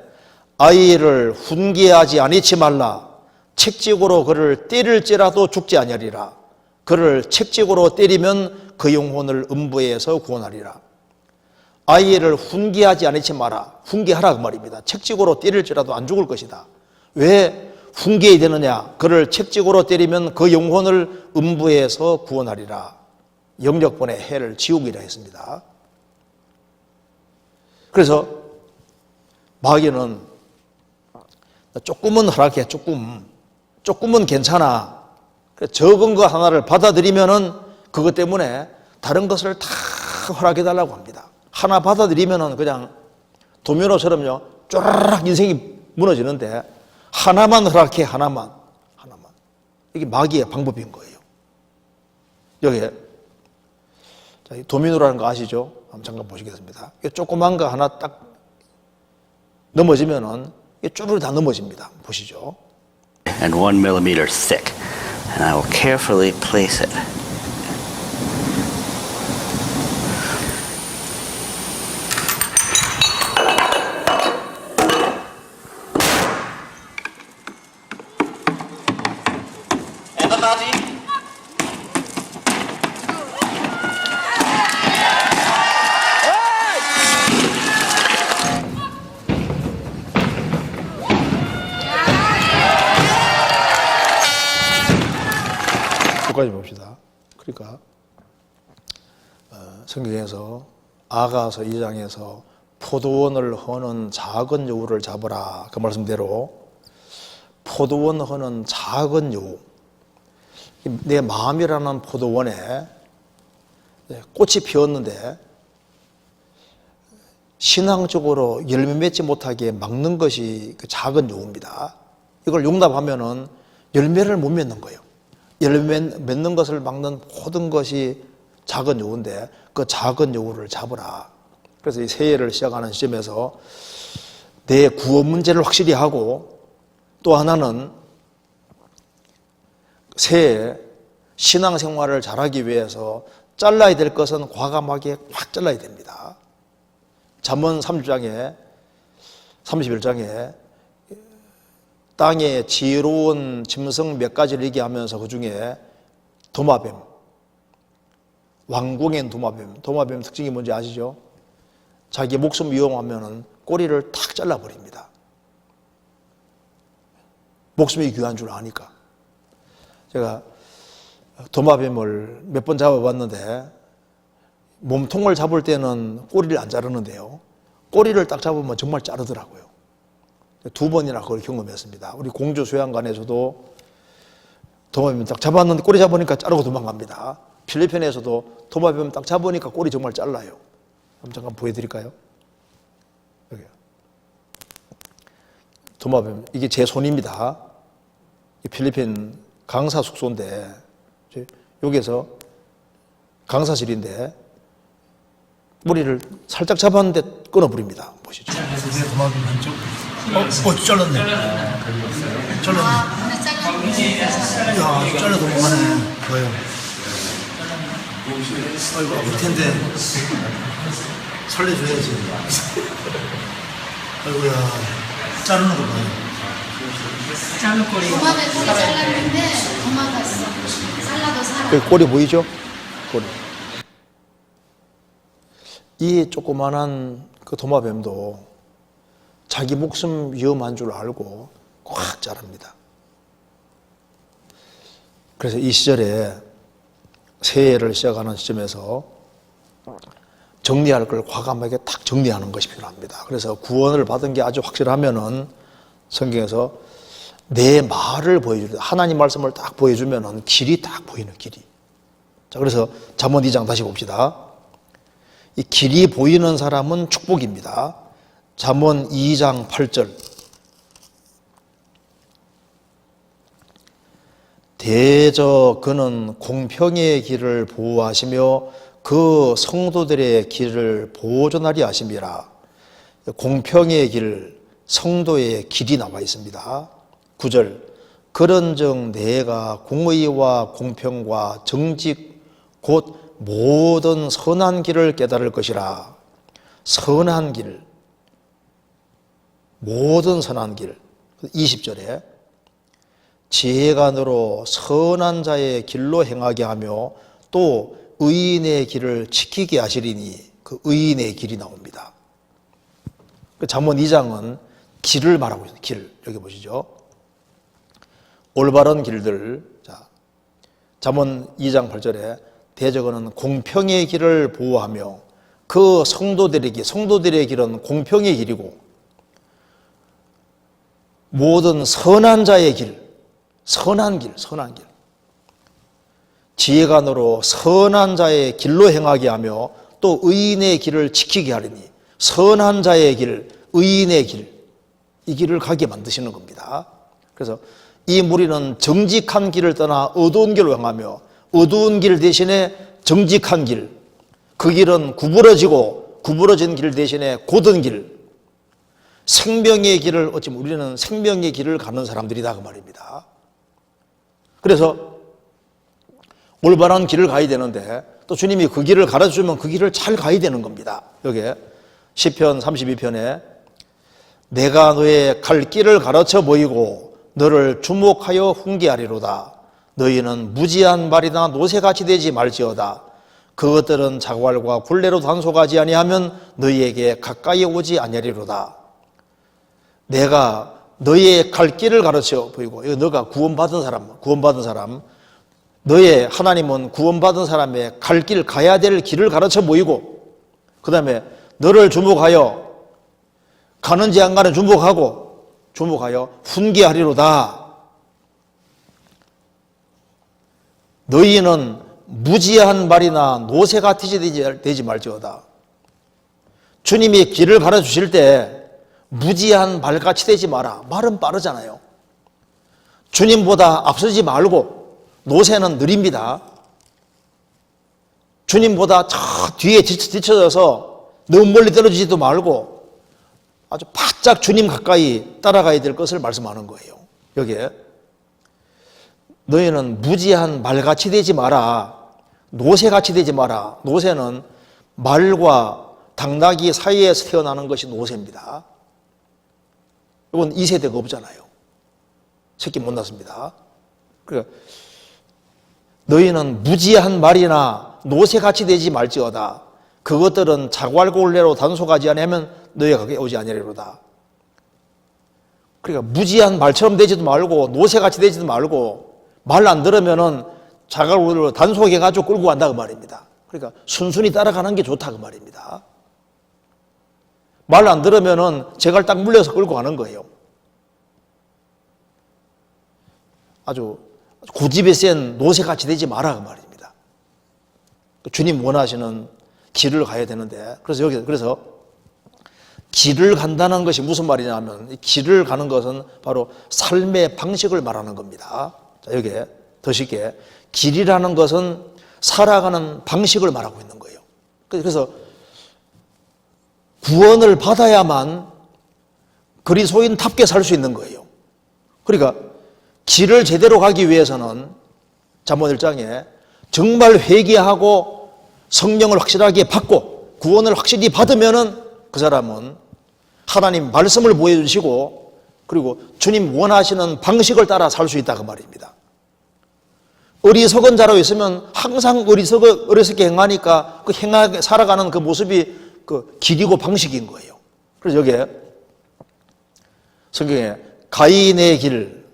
아이를 훈계하지 아니치 말라. 책찍으로 그를 때릴지라도 죽지 아니하리라. 그를 책찍으로 때리면 그 영혼을 음부에서 구원하리라. 아이를 훈계하지 아니치 마라. 훈계하라 그 말입니다. 책찍으로 때릴지라도 안 죽을 것이다. 왜 훈계해야 되느냐? 그를 책찍으로 때리면 그 영혼을 음부에서 구원하리라. 영역번의 해를 지옥이라 했습니다. 그래서 마귀는 조금은 허락해, 조금은 괜찮아. 적은 거 하나를 받아들이면은 그것 때문에 다른 것을 다 허락해달라고 합니다. 하나 받아들이면은 그냥 도미노처럼요, 쪼르륵 인생이 무너지는데 하나만 허락해, 하나만. 이게 마귀의 방법인 거예요. 여기에 도미노라는 거 아시죠? 한번 잠깐 보시겠습니다. 조그만 거 하나 딱 넘어지면은 쪼르르 다 넘어집니다. 보시죠. And 1 millimeter thick, and I will carefully place it. 여기까지 봅시다. 그러니까 성경에서 아가서 2장에서 포도원을 허는 작은 여우를 잡으라 그 말씀대로 포도원 허는 작은 여우, 내 마음이라는 포도원에 꽃이 피었는데 신앙적으로 열매 맺지 못하게 막는 것이 그 작은 여우입니다. 이걸 용납하면은 열매를 못 맺는 거예요. 열매 맺는 것을 막는 모든 것이 작은 여우인데 그 작은 여우를 잡으라. 그래서 이 새해를 시작하는 시점에서 내 구원 문제를 확실히 하고 또 하나는 새해 신앙생활을 잘하기 위해서 잘라야 될 것은 과감하게 확 잘라야 됩니다. 잠언 30장에 31장에 땅에 지혜로운 짐승 몇 가지를 얘기하면서 그 중에 도마뱀, 왕궁엔 도마뱀 특징이 뭔지 아시죠? 자기 목숨 위험하면은 꼬리를 탁 잘라버립니다. 목숨이 귀한 줄 아니까. 제가 도마뱀을 몇 번 잡아봤는데 몸통을 잡을 때는 꼬리를 안 자르는데요. 꼬리를 딱 잡으면 정말 자르더라고요. 2번이나 그걸 경험했습니다. 우리 공주 수양관에서도 도마뱀 딱 잡았는데 꼬리 잡으니까 자르고 도망갑니다. 필리핀에서도 도마뱀 딱 잡으니까 꼬리 정말 잘라요. 잠깐 보여드릴까요? 여기요. 도마뱀, 이게 제 손입니다. 필리핀 강사 숙소인데 여기에서 강사실인데 머리를 살짝 잡았는데 끊어버립니다. 보시죠. 도마뱀 한쪽. 잘랐네. 잘랐네. 야, 잘라 도망가네. 뭐예요? 아이고, 아플 텐데. 살려줘야지. 아이고야, 자르는 거 봐요. 자르는 꼬리. 도마뱀 꼬리 잘랐는데 도망갔어. 잘라도 살아. 여기 꼬리 보이죠? 꼬리. 이 조그만한 그 도마뱀도 자기 목숨 위험한 줄 알고 꽉 자릅니다. 그래서 이 시절에 새해를 시작하는 시점에서 정리할 걸 과감하게 딱 정리하는 것이 필요합니다. 그래서 구원을 받은 게 아주 확실하면은 성경에서 내 말을 보여주는, 하나님 말씀을 딱 보여주면은 길이 딱 보이는 길이. 자, 그래서 잠언 2장 다시 봅시다. 이 길이 보이는 사람은 축복입니다. 잠언 2장 8절. 대저 그는 공평의 길을 보호하시며 그 성도들의 길을 보존하리 하심이라. 공평의 길, 성도의 길이 나와 있습니다. 9절. 그런즉 내가 공의와 공평과 정직 곧 모든 선한 길을 깨달을 것이라. 선한 길, 모든 선한 길. 20절에 지혜간으로 선한 자의 길로 행하게 하며 또 의인의 길을 지키게 하시리니, 그 의인의 길이 나옵니다. 잠언 2장은 길을 말하고 있어요. 길. 여기 보시죠. 올바른 길들. 자, 잠언 2장 8절에 대저거는 공평의 길을 보호하며 그 성도들의 길은 공평의 길이고 모든 선한 자의 길, 선한 길. 지혜간으로 선한 자의 길로 행하게 하며 또 의인의 길을 지키게 하리니, 선한 자의 길, 의인의 길, 이 길을 가게 만드시는 겁니다. 그래서 이 무리는 정직한 길을 떠나 어두운 길로 향하며 어두운 길 대신에 정직한 길, 그 길은 구부러진 길 대신에 곧은 길, 생명의 길을, 어찌 보면 우리는 생명의 길을 가는 사람들이다 그 말입니다. 그래서 올바른 길을 가야 되는데 또 주님이 그 길을 가르쳐주면 그 길을 잘 가야 되는 겁니다. 여기에 시편 32편에 내가 너의 갈 길을 가르쳐 보이고 너를 주목하여 훈계하리로다. 너희는 무지한 말이나 노새같이 되지 말지어다. 그것들은 자활과 굴레로 단속하지 아니하면 너희에게 가까이 오지 아니하리로다. 내가 너의 갈 길을 가르쳐 보이고, 이거 너가 구원받은 사람, 너의 하나님은 구원받은 사람의 갈 길, 가야 될 길을 가르쳐 보이고, 그 다음에 너를 주목하여, 가는지 안 가는지 주목하여 훈계하리로다. 너희는 무지한 말이나 노새같이 되지 말지어다. 주님이 길을 가르쳐 주실 때 무지한 말같이 되지 마라. 말은 빠르잖아요. 주님보다 앞서지 말고, 노새는 느립니다. 주님보다 저 뒤에 뒤쳐져서 너무 멀리 떨어지지도 말고 아주 바짝 주님 가까이 따라가야 될 것을 말씀하는 거예요. 여기에 너희는 무지한 말같이 되지 마라. 노새같이 되지 마라. 노새는 말과 당나귀 사이에서 태어나는 것이 노새입니다. 이건 2세대가 없잖아요. 새끼 못 낳습니다. 그러니까 너희는 무지한 말이나 노새같이 되지 말지어다. 그것들은 자괄골내로 단속하지 아니하면 너희가 거기에 오지 아니하리로다. 그러니까 무지한 말처럼 되지도 말고 노새같이 되지도 말고 말 안 들으면은 자갈우를 단속해가지고 끌고 간다 그 말입니다. 그러니까 순순히 따라가는 게 좋다 그 말입니다. 말 안 들으면은 제갈 딱 물려서 끌고 가는 거예요. 아주 고집이 센 노새같이 되지 마라 그 말입니다. 주님 원하시는 길을 가야 되는데 그래서 길을 간다는 것이 무슨 말이냐면 길을 가는 것은 바로 삶의 방식을 말하는 겁니다. 자, 여기에 더 쉽게 길이라는 것은 살아가는 방식을 말하고 있는 거예요. 그래서 구원을 받아야만 그리스도인답게 살 수 있는 거예요. 그러니까 길을 제대로 가기 위해서는 잠언 1장에 정말 회개하고 성령을 확실하게 받고 구원을 확실히 받으면은 그 사람은 하나님 말씀을 보여주시고 그리고 주님 원하시는 방식을 따라 살 수 있다 그 말입니다. 어리석은 자로 있으면 항상 어리석게 행하니까 그 행하게 살아가는 그 모습이 그 길이고 방식인 거예요. 그래서 여기에 성경에 가인의 길,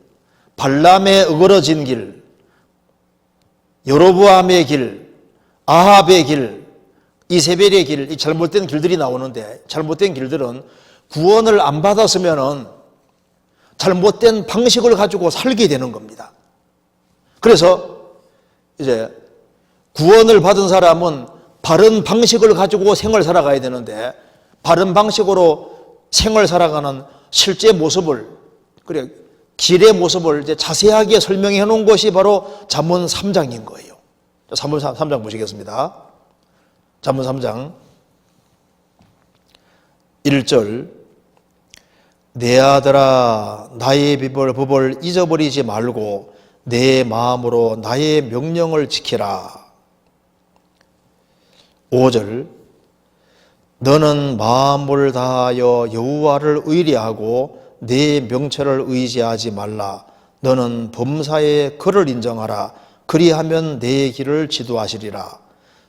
발람의 어그러진 길, 여로보암의 길, 아합의 길, 이세벨의 길, 이 잘못된 길들이 나오는데 잘못된 길들은 구원을 안 받았으면은 잘못된 방식을 가지고 살게 되는 겁니다. 그래서 이제 구원을 받은 사람은 바른 방식을 가지고 생을 살아가야 되는데 바른 방식으로 생을 살아가는 실제 모습을 그래 길의 모습을 이제 자세하게 설명해 놓은 것이 바로 잠언 3장인 거예요. 잠언 3장 보시겠습니다. 잠언 3장 1절 내 아들아 나의 법을 잊어버리지 말고 내 마음으로 나의 명령을 지키라. 5절 너는 마음을 다하여 여호와를 의뢰하고 내 명철을 의지하지 말라. 너는 범사의 그를 인정하라. 그리하면 내 길을 지도하시리라.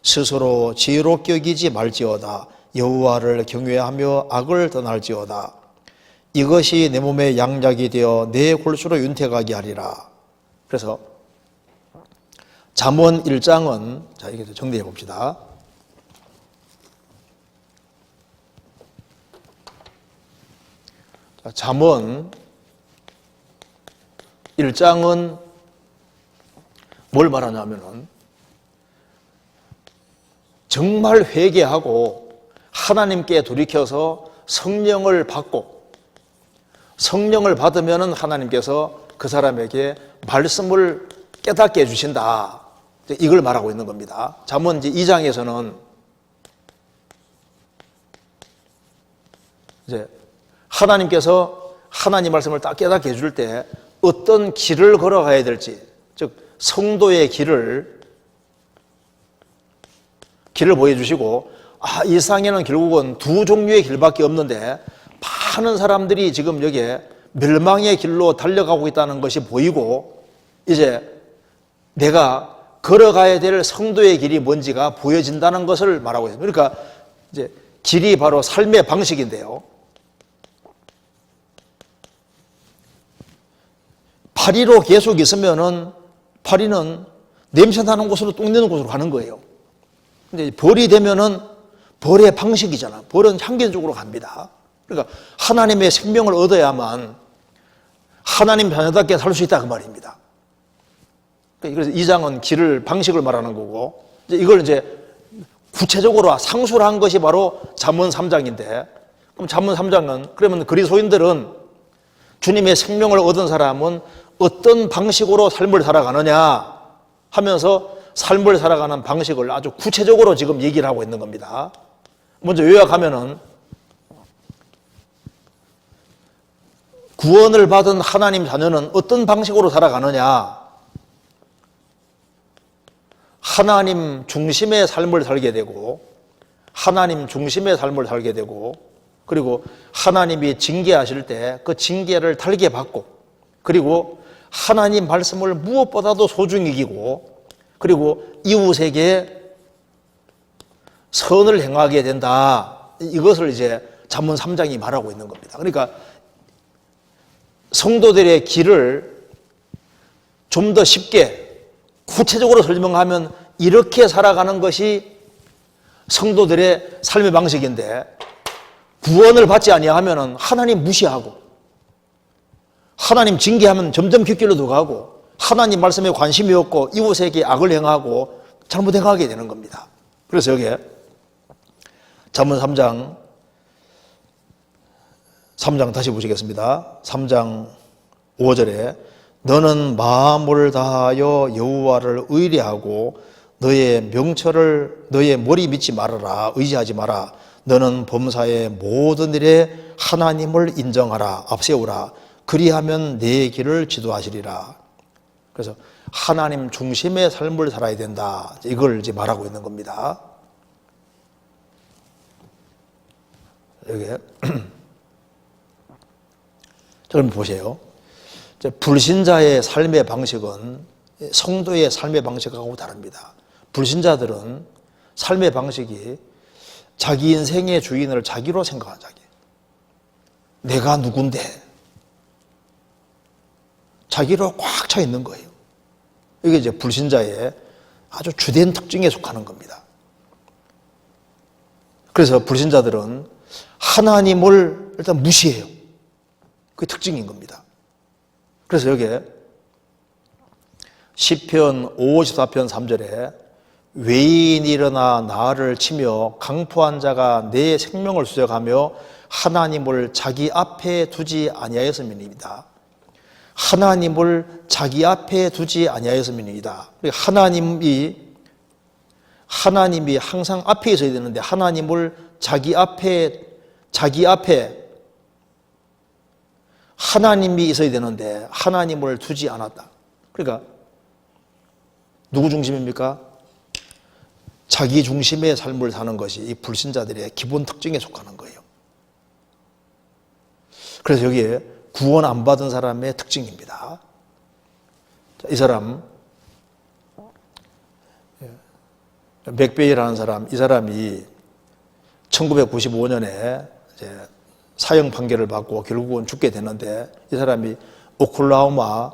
스스로 지혜롭게 여기지 말지어다. 여호와를 경외하며 악을 떠날지어다. 이것이 내 몸에 양약이 되어 내 골수로 윤택하게 하리라. 그래서 잠언 1장은 자 이렇게 정리해 봅시다. 잠언 1장은 뭘 말하냐면은 정말 회개하고 하나님께 돌이켜서 성령을 받고 성령을 받으면은 하나님께서 그 사람에게 말씀을 깨닫게 해주신다. 이걸 말하고 있는 겁니다. 잠언 2장에서는 이제 하나님께서 하나님 말씀을 딱 깨닫게 해줄 때 어떤 길을 걸어가야 될지, 즉 성도의 길을 보여주시고 이 세상에는 결국은 두 종류의 길밖에 없는데 많은 사람들이 지금 여기에 멸망의 길로 달려가고 있다는 것이 보이고 이제 내가 걸어가야 될 성도의 길이 뭔지가 보여진다는 것을 말하고 있습니다. 그러니까 이제 길이 바로 삶의 방식인데요. 파리로 계속 있으면은 파리는 냄새 나는 곳으로 똥 내는 곳으로 가는 거예요. 근데 벌이 되면은 벌의 방식이잖아. 벌은 향기 쪽으로 갑니다. 그러니까 하나님의 생명을 얻어야만 하나님 자녀답게 살 수 있다 그 말입니다. 그래서 2장은 길을 방식을 말하는 거고 이걸 이제 구체적으로 상수를 한 것이 바로 잠언 3장인데 그럼 잠언 3장은 그러면 그리스도인들은 주님의 생명을 얻은 사람은 어떤 방식으로 삶을 살아가느냐 하면서 삶을 살아가는 방식을 아주 구체적으로 지금 얘기를 하고 있는 겁니다. 먼저 요약하면은 구원을 받은 하나님 자녀는 어떤 방식으로 살아가느냐? 하나님 중심의 삶을 살게 되고 하나님 중심의 삶을 살게 되고 그리고 하나님이 징계하실 때 그 징계를 달게 받고 그리고 하나님 말씀을 무엇보다도 소중히 여기고 그리고 이웃에게 선을 행하게 된다. 이것을 이제 잠언 3장이 말하고 있는 겁니다. 그러니까 성도들의 길을 좀 더 쉽게 구체적으로 설명하면 이렇게 살아가는 것이 성도들의 삶의 방식인데 구원을 받지 아니하면 하나님 무시하고 하나님 징계하면 점점 귓길로 들어가고 하나님 말씀에 관심이 없고 이웃에게 악을 행하고 잘못 행하게 되는 겁니다. 그래서 여기에 잠언 3장 다시 보시겠습니다. 3장 5절에 너는 마음을 다하여 여호와를 의뢰하고 너의 명철을 너의 머리 믿지 말아라. 의지하지 마라. 너는 범사의 모든 일에 하나님을 인정하라. 앞세우라. 그리하면 내 길을 지도하시리라. 그래서 하나님 중심의 삶을 살아야 된다. 이걸 이제 말하고 있는 겁니다. 여기에 여러분 보세요. 불신자의 삶의 방식은 성도의 삶의 방식하고 다릅니다. 불신자들은 삶의 방식이 자기 인생의 주인을 자기로 생각하는 자기. 내가 누군데? 자기로 꽉 차 있는 거예요. 이게 이제 불신자의 아주 주된 특징에 속하는 겁니다. 그래서 불신자들은 하나님을 일단 무시해요. 그게 특징인 겁니다. 그래서 여기에 시편 54편 3절에 외인이 일어나 나를 치며 강포한 자가 내 생명을 수색하며 하나님을 자기 앞에 두지 아니하였음이니이다. 하나님을 자기 앞에 두지 아니하였음이니이다. 하나님이 항상 앞에 있어야 되는데 하나님을 자기 앞에 하나님이 있어야 되는데 하나님을 두지 않았다. 그러니까 누구 중심입니까? 자기 중심의 삶을 사는 것이 이 불신자들의 기본 특징에 속하는 거예요. 그래서 여기에 구원 안 받은 사람의 특징입니다. 이 사람 맥베이라는 사람, 이 사람이 1995년에 이제 사형 판결을 받고 결국은 죽게 되는데 이 사람이 오클라호마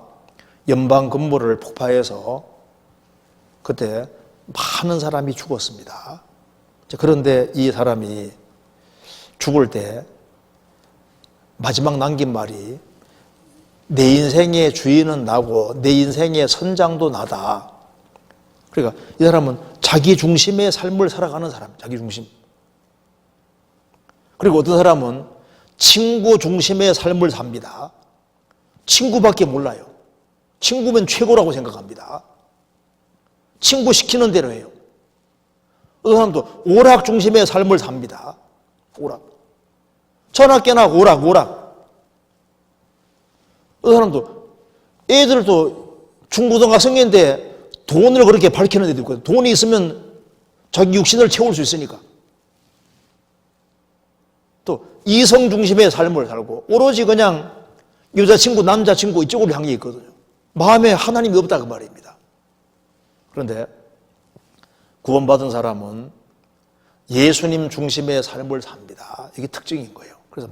연방 건물을 폭파해서 그때 많은 사람이 죽었습니다. 그런데 이 사람이 죽을 때 마지막 남긴 말이 내 인생의 주인은 나고 내 인생의 선장도 나다. 그러니까 이 사람은 자기 중심의 삶을 살아가는 사람, 자기 중심. 그리고 어떤 사람은 친구 중심의 삶을 삽니다. 친구밖에 몰라요. 친구면 최고라고 생각합니다. 친구 시키는 대로 해요. 어떤 사람도 오락 중심의 삶을 삽니다. 오락. 전학계나 오락. 어떤 사람도 애들도 중고등학생인데 돈을 그렇게 밝히는 애도 있거든요. 돈이 있으면 자기 육신을 채울 수 있으니까. 또 이성 중심의 삶을 살고 오로지 그냥 여자친구, 남자친구 이쪽으로 향해 있거든요. 마음에 하나님이 없다 그 말입니다. 그런데 구원받은 사람은 예수님 중심의 삶을 삽니다. 이게 특징인 거예요. 그래서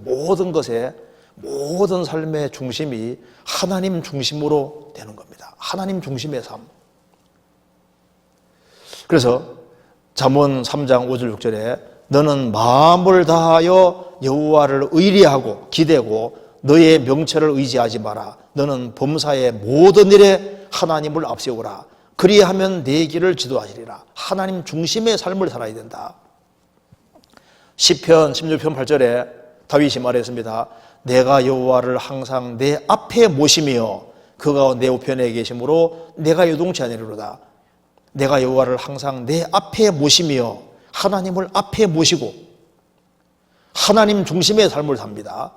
모든 삶의 중심이 하나님 중심으로 되는 겁니다. 하나님 중심의 삶. 그래서 잠언 3장 5절 6절에 너는 마음을 다하여 여호와를 의뢰하고 기대고 너의 명철을 의지하지 마라. 너는 범사의 모든 일에 하나님을 앞세우라. 그리하면 내 길을 지도하시리라. 하나님 중심의 삶을 살아야 된다. 시편 16편 8절에 다윗이 말했습니다. 내가 여호와를 항상 내 앞에 모시며 그가 내 우편에 계심으로 내가 요동치 아니리로다. 내가 여호와를 항상 내 앞에 모시며 하나님을 앞에 모시고 하나님 중심의 삶을 삽니다.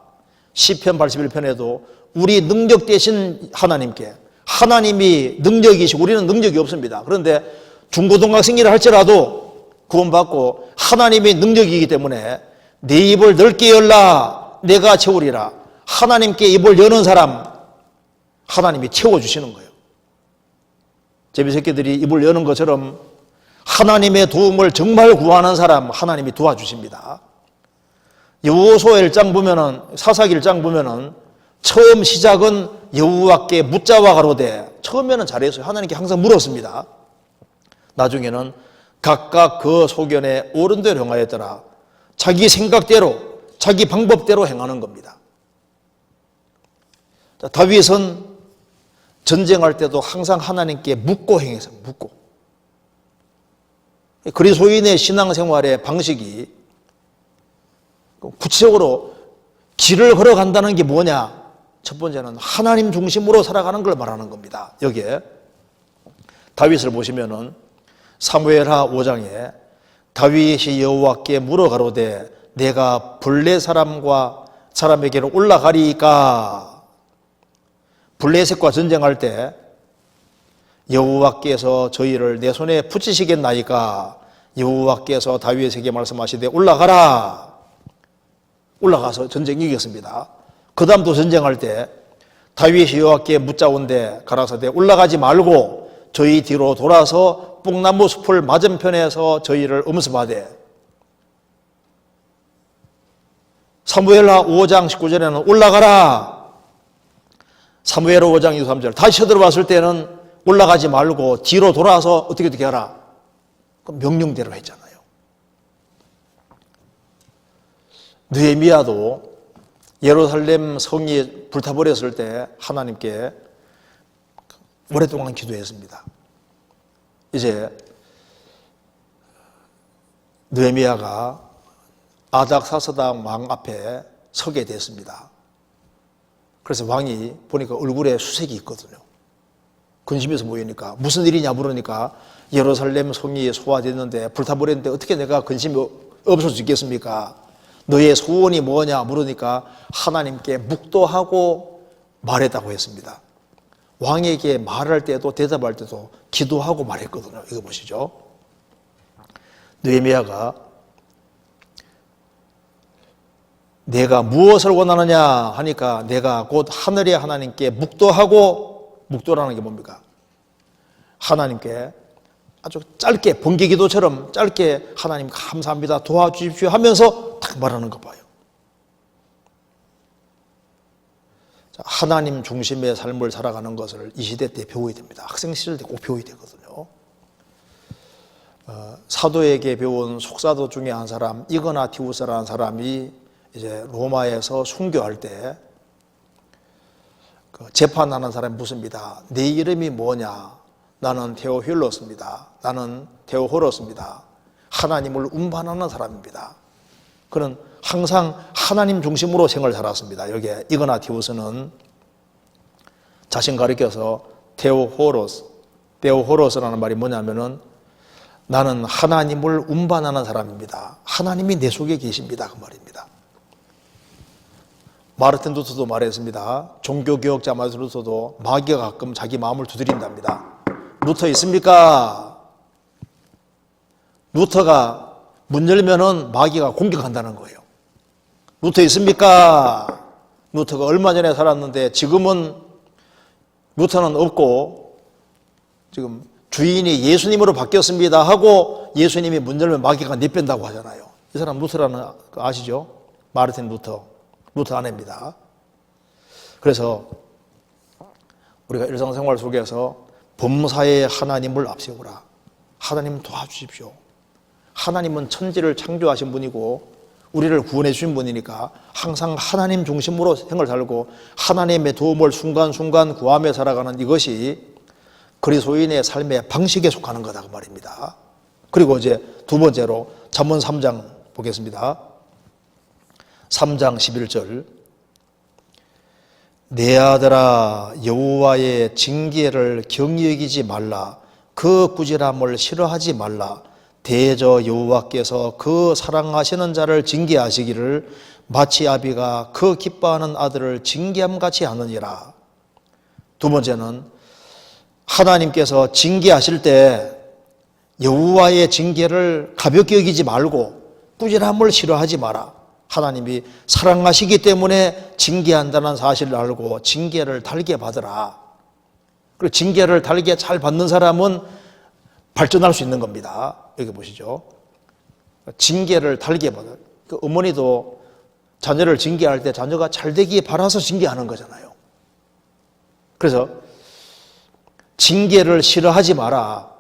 시편 81편에도 우리 능력 대신 하나님께 하나님이 능력이시고 우리는 능력이 없습니다. 그런데 중고등학생이라 할지라도 구원받고 하나님의 능력이기 때문에 내 입을 넓게 열라 내가 채우리라. 하나님께 입을 여는 사람, 하나님이 채워주시는 거예요. 제비새끼들이 입을 여는 것처럼 하나님의 도움을 정말 구하는 사람 하나님이 도와주십니다. 여호수아 1장 보면은, 사사기 1장 보면은 처음 시작은 여호와께 묻자와 가로되, 처음에는 잘했어요. 하나님께 항상 물었습니다. 나중에는 각각 그 소견에 옳은 대로 행하였더라. 자기 생각대로, 자기 방법대로 행하는 겁니다. 자, 다윗은 전쟁할 때도 항상 하나님께 묻고 행해서 묻고. 그리스도인의 신앙생활의 방식이 구체적으로 길을 걸어간다는 게 뭐냐? 첫 번째는 하나님 중심으로 살아가는 걸 말하는 겁니다. 여기에 다윗을 보시면은 사무엘하 5장에 다윗이 여호와께 물어 가로되 내가 블레 사람에게로 올라가리까. 블레셋과 전쟁할 때 여호와께서 저희를 내 손에 붙이시겠나이까. 여호와께서 다윗에게 말씀하시되 올라가라. 올라가서 전쟁 이겼습니다. 그 다음 또 전쟁할 때 다윗이 여호와께 묻자온데 가라사대 올라가지 말고 저희 뒤로 돌아서 뽕나무 숲을 맞은편에서 저희를 엄습하되. 사무엘하 5장 19절에는 올라가라. 사무엘하 5장 23절 다시 쳐들어왔을 때는 올라가지 말고 뒤로 돌아서 어떻게 하라. 그럼 명령대로 했잖아요. 느헤미야도 예루살렘 성이 불타버렸을 때 하나님께 오랫동안 기도했습니다. 이제 느헤미야가 아닥사스당 왕 앞에 서게 됐습니다. 그래서 왕이 보니까 얼굴에 수색이 있거든요. 근심해서 모이니까 무슨 일이냐 물으니까 예루살렘 성이 소화됐는데 불타버렸는데 어떻게 내가 근심이 없을 수 있겠습니까? 너의 소원이 뭐냐 물으니까 하나님께 묵도하고 말했다고 했습니다. 왕에게 말할 때도 대답할 때도 기도하고 말했거든요. 이거 보시죠. 느헤미야가 내가 무엇을 원하느냐 하니까 내가 곧 하늘의 하나님께 묵도하고, 묵도라는 게 뭡니까? 하나님께 아주 짧게 번개 기도처럼 짧게 하나님 감사합니다 도와주십시오 하면서 딱 말하는 거 봐요. 하나님 중심의 삶을 살아가는 것을 이 시대 때 배워야 됩니다. 학생 시절 때 꼭 배워야 되거든요. 사도에게 배운 속사도 중에 한 사람 이그나티우스라는 사람이 이제 로마에서 순교할 때 재판하는 사람이 묻습니다. 내 이름이 뭐냐? 나는 테오필로스입니다. 나는 테오호로스입니다. 하나님을 운반하는 사람입니다. 그는 항상 하나님 중심으로 생을 살았습니다. 여기에 이그나티우스는 자신 가리켜서 테오호로스라는 말이 뭐냐면은 나는 하나님을 운반하는 사람입니다. 하나님이 내 속에 계십니다. 그 말입니다. 마르틴 루터도 말했습니다. 종교개혁자 마르틴 루터도 마귀가 가끔 자기 마음을 두드린답니다. 루터 있습니까? 루터가 문 열면은 마귀가 공격한다는 거예요. 루터 있습니까? 루터가 얼마 전에 살았는데 지금은 루터는 없고 지금 주인이 예수님으로 바뀌었습니다 하고 예수님이 문 열면 마귀가 내뺀다고 하잖아요. 이 사람 루터라는 거 아시죠? 마르틴 루터 아내입니다. 그래서 우리가 일상생활 속에서 범사에 하나님을 앞세우라. 하나님 도와주십시오. 하나님은 천지를 창조하신 분이고 우리를 구원해 주신 분이니까 항상 하나님 중심으로 생을 살고 하나님의 도움을 순간순간 구하며 살아가는 이것이 그리스도인의 삶의 방식에 속하는 거다 그 말입니다. 그리고 이제 두 번째로 잠언 3장 보겠습니다. 3장 11절 내 아들아 여호와의 징계를 경히 여기지 말라. 그 꾸지람을 싫어하지 말라. 대저 여호와께서 그 사랑하시는 자를 징계하시기를 마치 아비가 그 기뻐하는 아들을 징계함같이 하느니라. 두 번째는 하나님께서 징계하실 때 여호와의 징계를 가볍게 여기지 말고 꾸지람을 싫어하지 마라. 하나님이 사랑하시기 때문에 징계한다는 사실을 알고 징계를 달게 받으라. 그리고 징계를 달게 잘 받는 사람은 발전할 수 있는 겁니다. 여기 보시죠. 징계를 달게 받아. 그 어머니도 자녀를 징계할 때 자녀가 잘 되기 바라서 징계하는 거잖아요. 그래서 징계를 싫어하지 마라.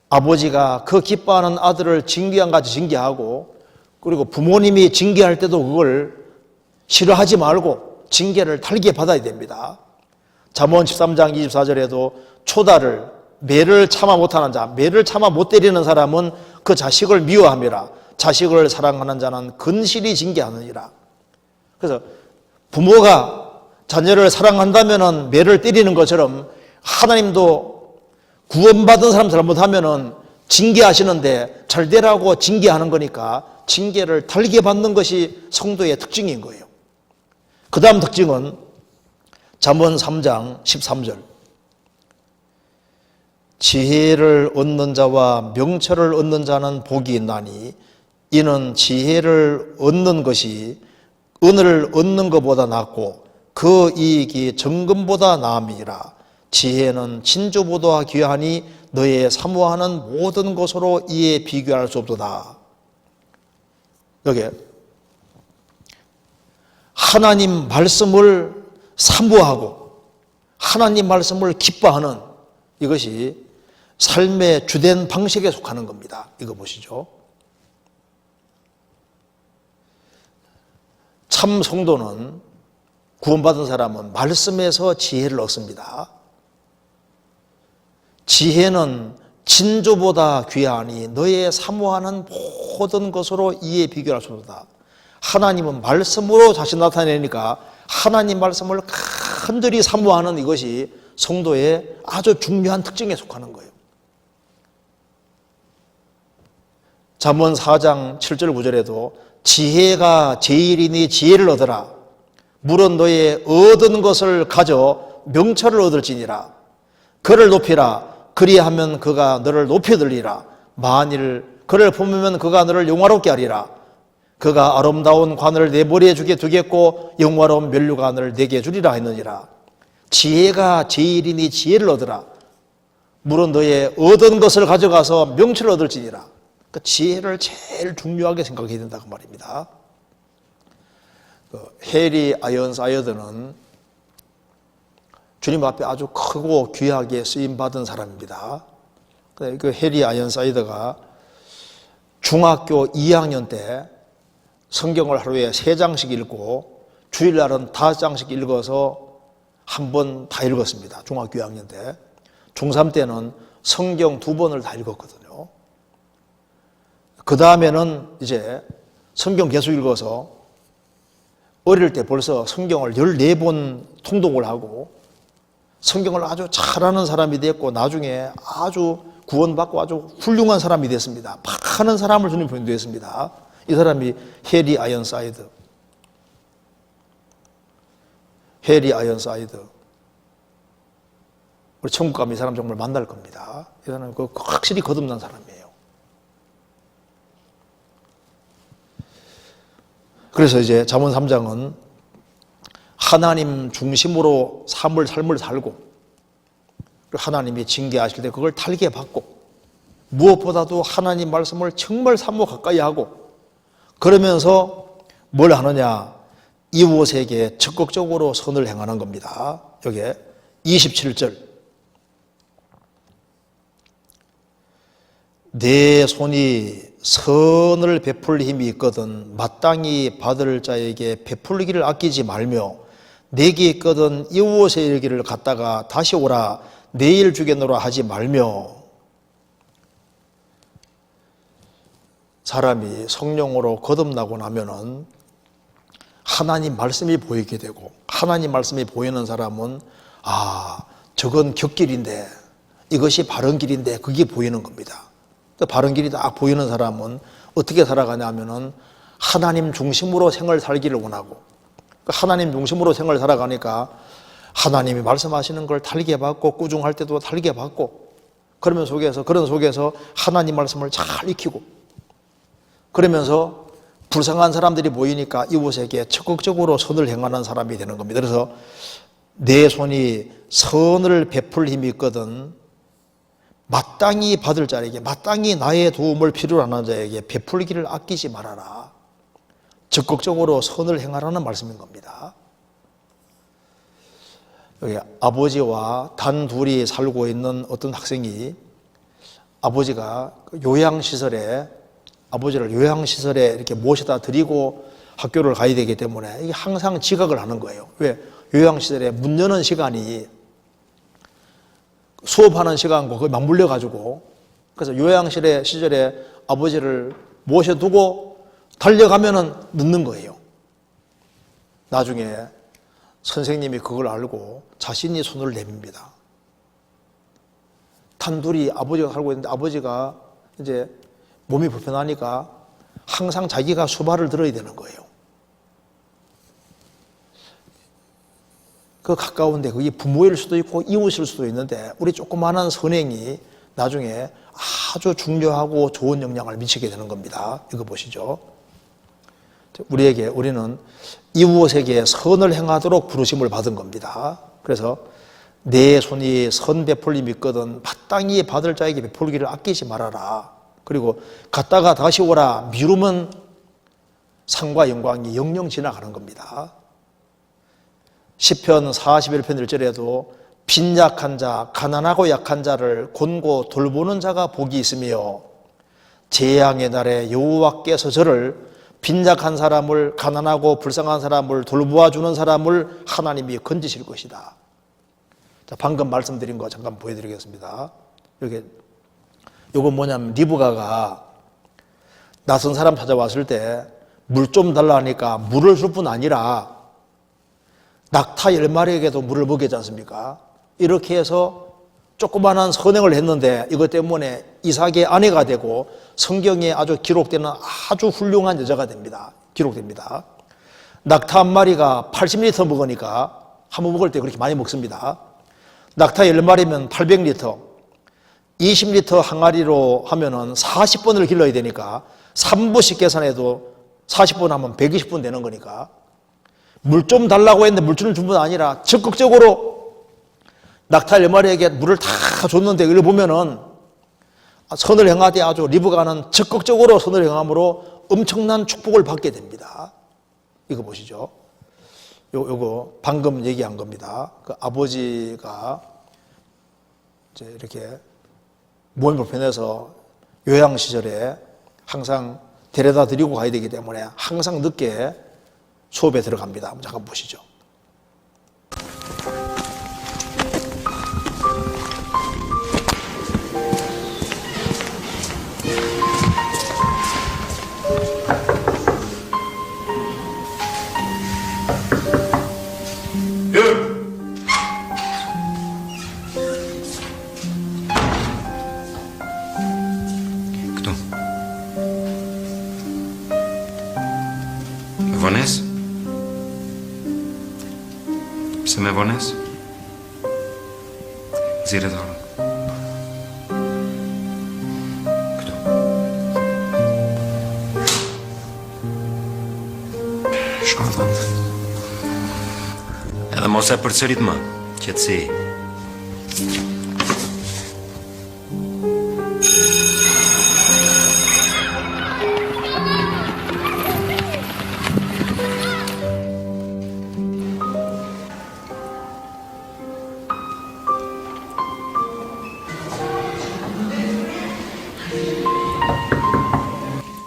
아버지가 그 기뻐하는 아들을 징계한 같이 징계하고, 그리고 부모님이 징계할 때도 그걸 싫어하지 말고 징계를 달게 받아야 됩니다. 잠언 13장 24절에도 초다를, 매를 참아 못하는 자, 매를 참아 못 때리는 사람은 그 자식을 미워함이라. 자식을 사랑하는 자는 근실히 징계하느니라. 그래서 부모가 자녀를 사랑한다면 매를 때리는 것처럼 하나님도 구원받은 사람 잘못하면 징계하시는데 잘 되라고 징계하는 거니까 징계를 달게 받는 것이 성도의 특징인 거예요. 그 다음 특징은 잠언 3장 13절. 지혜를 얻는 자와 명철을 얻는 자는 복이 있나니 이는 지혜를 얻는 것이 은을 얻는 것보다 낫고 그 이익이 정금보다 나음이라. 지혜는 진주보다 귀하니 너의 사모하는 모든 것으로 이에 비교할 수 없도다. 여기 하나님 말씀을 사모하고 하나님 말씀을 기뻐하는 이것이 삶의 주된 방식에 속하는 겁니다. 이거 보시죠. 참 성도는, 구원받은 사람은 말씀에서 지혜를 얻습니다. 지혜는 진주보다 귀하니 너의 사모하는 모든 것으로 이에 비교할 수 없다. 하나님은 말씀으로 자신 나타내니까 하나님 말씀을 간절히 사모하는 이것이 성도의 아주 중요한 특징에 속하는 거예요. 잠언 4장 7절 9절에도 지혜가 제일이니 지혜를 얻어라. 물은 너의 얻은 것을 가져 명철을 얻을지니라. 그를 높이라. 그리하면 그가 너를 높이 들리라. 만일 그를 품으면 그가 너를 영화롭게 하리라. 그가 아름다운 관을 내 머리에 주게 두겠고 영화로운 면류관을 내게 주리라 했느니라. 지혜가 제일이니 지혜를 얻으라. 물은 너의 얻은 것을 가져가서 명철을 얻을지니라. 그러니까 지혜를 제일 중요하게 생각해야 된다고 말입니다. 해리 아이언사이드는 주님 앞에 아주 크고 귀하게 쓰임받은 사람입니다. 그 해리 아이언사이드가 중학교 2학년 때 성경을 하루에 3장씩 읽고 주일날은 5장씩 읽어서 한 번 다 읽었습니다. 중학교 2학년 때. 중3 때는 성경 2번을 다 읽었거든요. 그 다음에는 이제 성경 계속 읽어서 어릴 때 벌써 성경을 14번 통독을 하고 성경을 아주 잘하는 사람이 됐고 나중에 아주 구원받고 아주 훌륭한 사람이 됐습니다. 많은 사람을 주님 변도했습니다. 이 사람이 해리 아이언사이드. 해리 아이언사이드. 우리 천국 가면 이 사람 정말 만날 겁니다. 이 사람은 확실히 거듭난 사람이에요. 그래서 이제 잠언 3장은 하나님 중심으로 삶을 살고 하나님이 징계하실 때 그걸 달게 받고 무엇보다도 하나님 말씀을 정말 사모 가까이 하고 그러면서 뭘 하느냐? 이웃에게 적극적으로 선을 행하는 겁니다. 여기 27절. 내 손이 선을 베풀 힘이 있거든 마땅히 받을 자에게 베풀기를 아끼지 말며 내게 있거든 이웃에 이르기를 갔다가 다시 오라 내일 주겠노라 하지 말며. 사람이 성령으로 거듭나고 나면은 하나님 말씀이 보이게 되고 하나님 말씀이 보이는 사람은 저건 곁길인데 이것이 바른 길인데 그게 보이는 겁니다. 바른 길이 딱 보이는 사람은 어떻게 살아가냐면은 하나님 중심으로 생을 살기를 원하고 하나님 중심으로 생을 살아가니까 하나님이 말씀하시는 걸 달게 받고 꾸중할 때도 달게 받고 그런 속에서 하나님 말씀을 잘 익히고 그러면서 불쌍한 사람들이 모이니까 이웃에게 적극적으로 선을 행하는 사람이 되는 겁니다. 그래서 내 손이 선을 베풀 힘이 있거든 마땅히 받을 자에게, 마땅히 나의 도움을 필요로 하는 자에게 베풀기를 아끼지 말아라. 적극적으로 선을 행하라는 말씀인 겁니다. 여기 아버지와 단 둘이 살고 있는 어떤 학생이 아버지가 아버지를 요양시설에 이렇게 모셔다 드리고 학교를 가야 되기 때문에 이게 항상 지각을 하는 거예요. 왜? 요양시설에 문 여는 시간이 수업하는 시간과 거의 맞물려 가지고, 그래서 시절에 아버지를 모셔두고 달려가면은 늦는 거예요. 나중에 선생님이 그걸 알고 자신이 손을 내밉니다. 단둘이 아버지가 살고 있는데 아버지가 이제 몸이 불편하니까 항상 자기가 수발을 들어야 되는 거예요. 그 가까운데 그게 부모일 수도 있고 이웃일 수도 있는데 우리 조그마한 선행이 나중에 아주 중요하고 좋은 영향을 미치게 되는 겁니다. 이거 보시죠. 우리는 이웃에게 선을 행하도록 부르심을 받은 겁니다. 그래서 내 손이 선 베풀림이 있거든 마땅히 받을 자에게 베풀기를 아끼지 말아라. 그리고 갔다가 다시 오라 미루면 상과 영광이 영영 지나가는 겁니다. 시편 41편 1절에도 빈약한 자, 가난하고 약한 자를 곤고 돌보는 자가 복이 있으며 재앙의 날에 여호와께서 저를 빈약한 사람을, 가난하고 불쌍한 사람을 돌보아 주는 사람을 하나님이 건지실 것이다. 자, 방금 말씀드린 거 잠깐 보여드리겠습니다. 요건 뭐냐면 리브가가 낯선 사람 찾아왔을 때 물 좀 달라 하니까 물을 줄 뿐 아니라 낙타 10마리에게도 물을 먹이지 않습니까? 이렇게 해서 조그마한 선행을 했는데 이것 때문에 이삭의 아내가 되고 성경에 아주 기록되는 아주 훌륭한 여자가 됩니다. 기록됩니다. 낙타 한 마리가 80리터 먹으니까 한 번 먹을 때 그렇게 많이 먹습니다. 낙타 10마리면 800리터, 20리터 항아리로 하면은 40번을 길러야 되니까 3분씩 계산해도 40분 하면 120분 되는 거니까 물 좀 달라고 했는데 물줄을 준 분 아니라 적극적으로 낙타 10마리에게 물을 다 줬는데 이걸 보면은 선을 행하되 아주 리브가는 적극적으로 선을 행함으로 엄청난 축복을 받게 됩니다. 이거 보시죠. 요거 방금 얘기한 겁니다. 그 아버지가 이제 이렇게 몸이 불편해서 요양시설에 항상 데려다 드리고 가야 되기 때문에 항상 늦게 수업에 들어갑니다. 잠깐 보시죠. Кто? Ванес? Се ме Ванес? Зире долу. Кто? Школдан. Edhe mos e përsërit më, qetësi.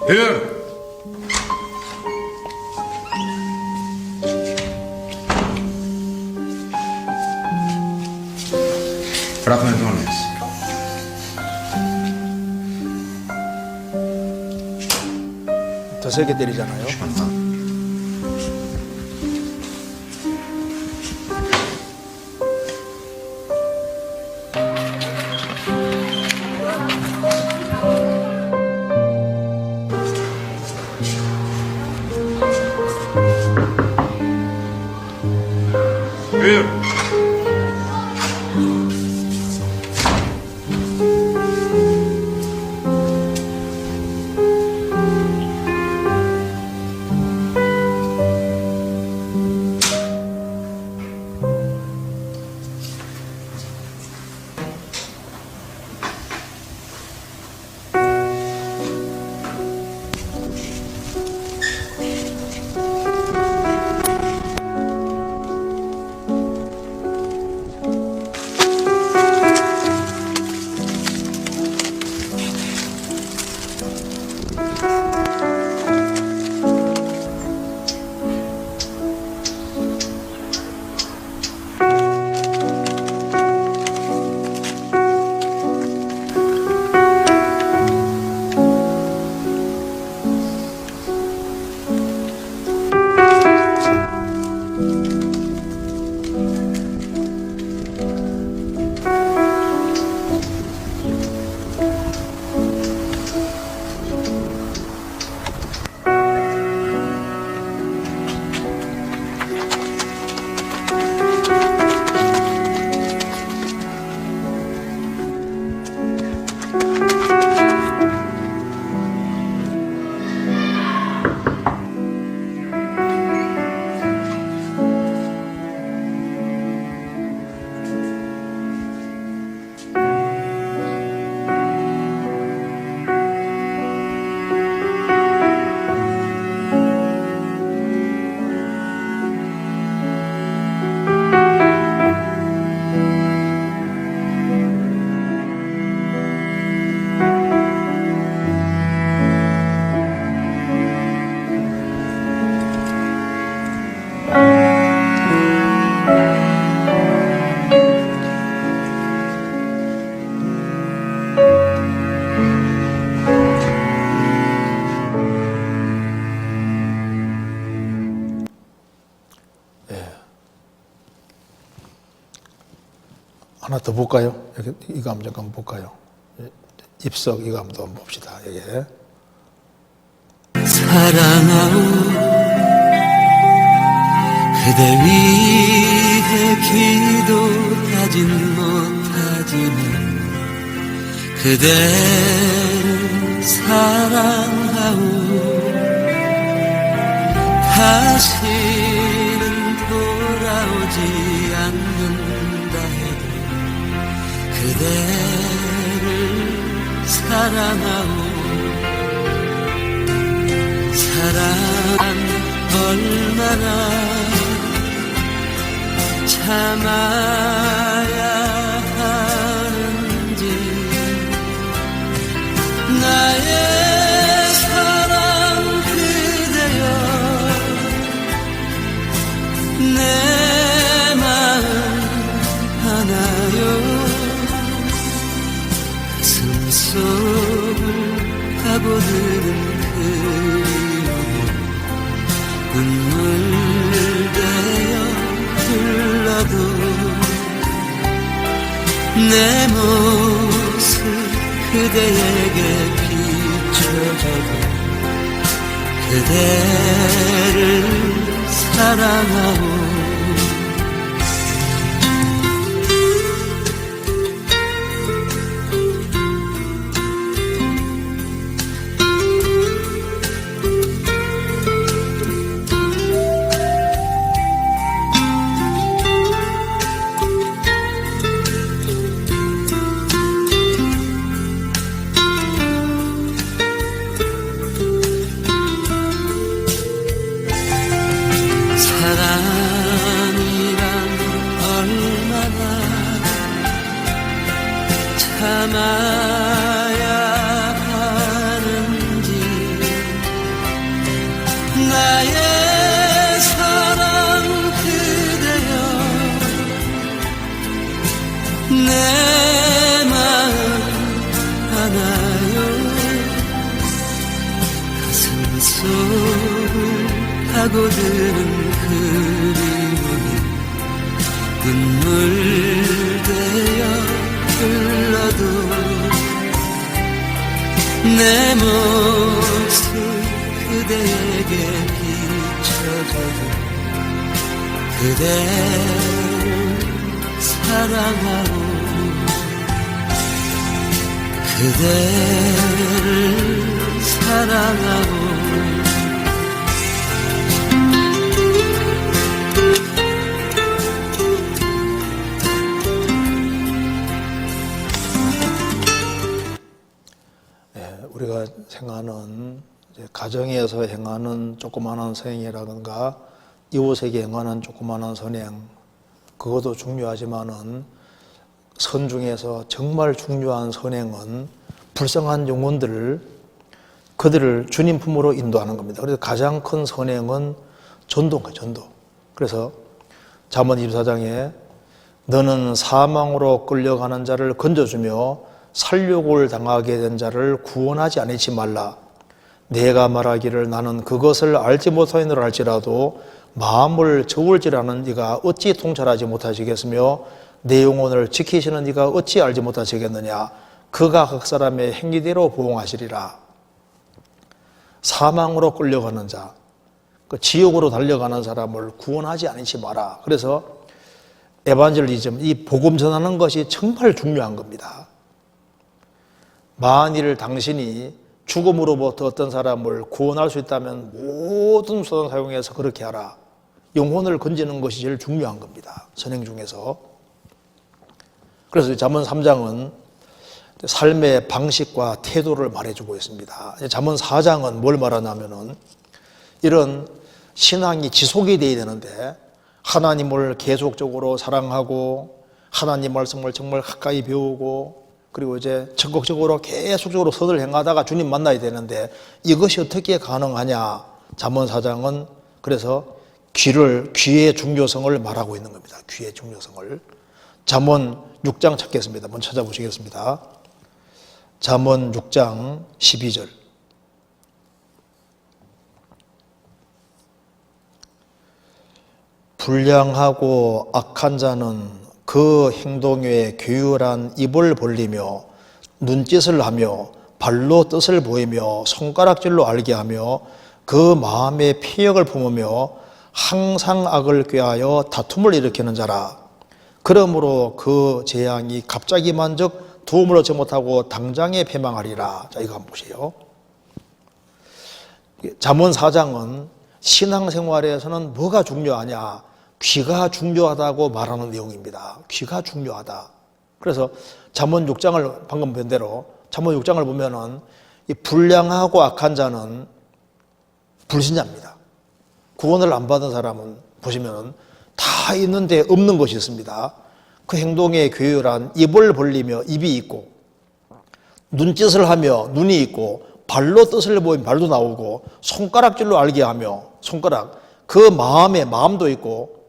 Hyr! Prap me Vănes. 더 세게 때리잖아요. Hyr! 하나 더 볼까요? 여기 이거 한번 잠깐 볼까요? 입석 이거 한번 봅시다. 여기. 사랑하오 그대 위해 기도하진 못하지만 그대를 사랑하오 다시는 돌아오지 않는다 해도 그대를 사랑하오 사랑 얼마나 참아야 하는지 나의 사랑 그대여 내 마음 하나요 가슴 속을 파고드는 눈물 되어 흘러도 내 모습 그대에게 비춰줘도 그대를 사랑하오 사랑이란 얼마나 참아야 하는지 나의 사랑 그대여 내 마음 하나요 가슴 속을 파고드는 그리움이 눈물 되어 흘러도 내 모습 그대에게 비춰줘도 그대를 사랑하오 그대를 사랑하오 우리가 생각하는 가정에서 행하는 조그마한 선행이라든가 이웃에게 행하는 조그마한 선행 그것도 중요하지만은 선 중에서 정말 중요한 선행은 불쌍한 영혼들을 그들을 주님 품으로 인도하는 겁니다. 그래서 가장 큰 선행은 전도인 거예요. 전도. 그래서 잠언 24장에 너는 사망으로 끌려가는 자를 건져주며 살육을 당하게 된 자를 구원하지 아니치 말라. 내가 말하기를 나는 그것을 알지 못하노라 할지라도 마음을 저울질하는 네가 어찌 통찰하지 못하시겠으며 내 영혼을 지키시는 네가 어찌 알지 못하시겠느냐. 그가 각 사람의 행위대로 보응하시리라. 사망으로 끌려가는 자, 그 지옥으로 달려가는 사람을 구원하지 아니치 마라. 그래서 에반젤리즘, 이 복음 전하는 것이 정말 중요한 겁니다. 만일 당신이 죽음으로부터 어떤 사람을 구원할 수 있다면 모든 수단을 사용해서 그렇게 하라. 영혼을 건지는 것이 제일 중요한 겁니다. 선행 중에서. 그래서 잠언 3장은 삶의 방식과 태도를 말해주고 있습니다. 잠언 4장은 뭘 말하냐면은 이런 신앙이 지속이 돼야 되는데 하나님을 계속적으로 사랑하고 하나님 말씀을 정말 가까이 배우고 그리고 이제 적극적으로 계속적으로 선을 행하다가 주님 만나야 되는데 이것이 어떻게 가능하냐. 잠언 4장은 그래서 귀의 중요성을 말하고 있는 겁니다. 귀의 중요성을. 잠언 6장 찾겠습니다. 한번 찾아보시겠습니다. 잠언 6장 12절. 불량하고 악한 자는 그 행동 외에 괴유한 입을 벌리며 눈짓을 하며 발로 뜻을 보이며 손가락질로 알게 하며 그 마음의 피역을 품으며 항상 악을 꾀하여 다툼을 일으키는 자라. 그러므로 그 재앙이 갑자기 만적 도움을 얻지 못하고 당장에 패망하리라. 자, 이거 한번 보세요. 잠언 4장은 신앙생활에서는 뭐가 중요하냐? 귀가 중요하다고 말하는 내용입니다. 귀가 중요하다. 그래서 잠언 6장을 방금 본 대로 잠언 6장을 보면은 이 불량하고 악한 자는 불신자입니다. 구원을 안 받은 사람은 보시면은 다 있는데 없는 것이 있습니다. 그 행동에 괴유한 입을 벌리며 입이 있고 눈짓을 하며 눈이 있고 발로 뜻을 보이면 발도 나오고 손가락질로 알게 하며 손가락 그 마음에 마음도 있고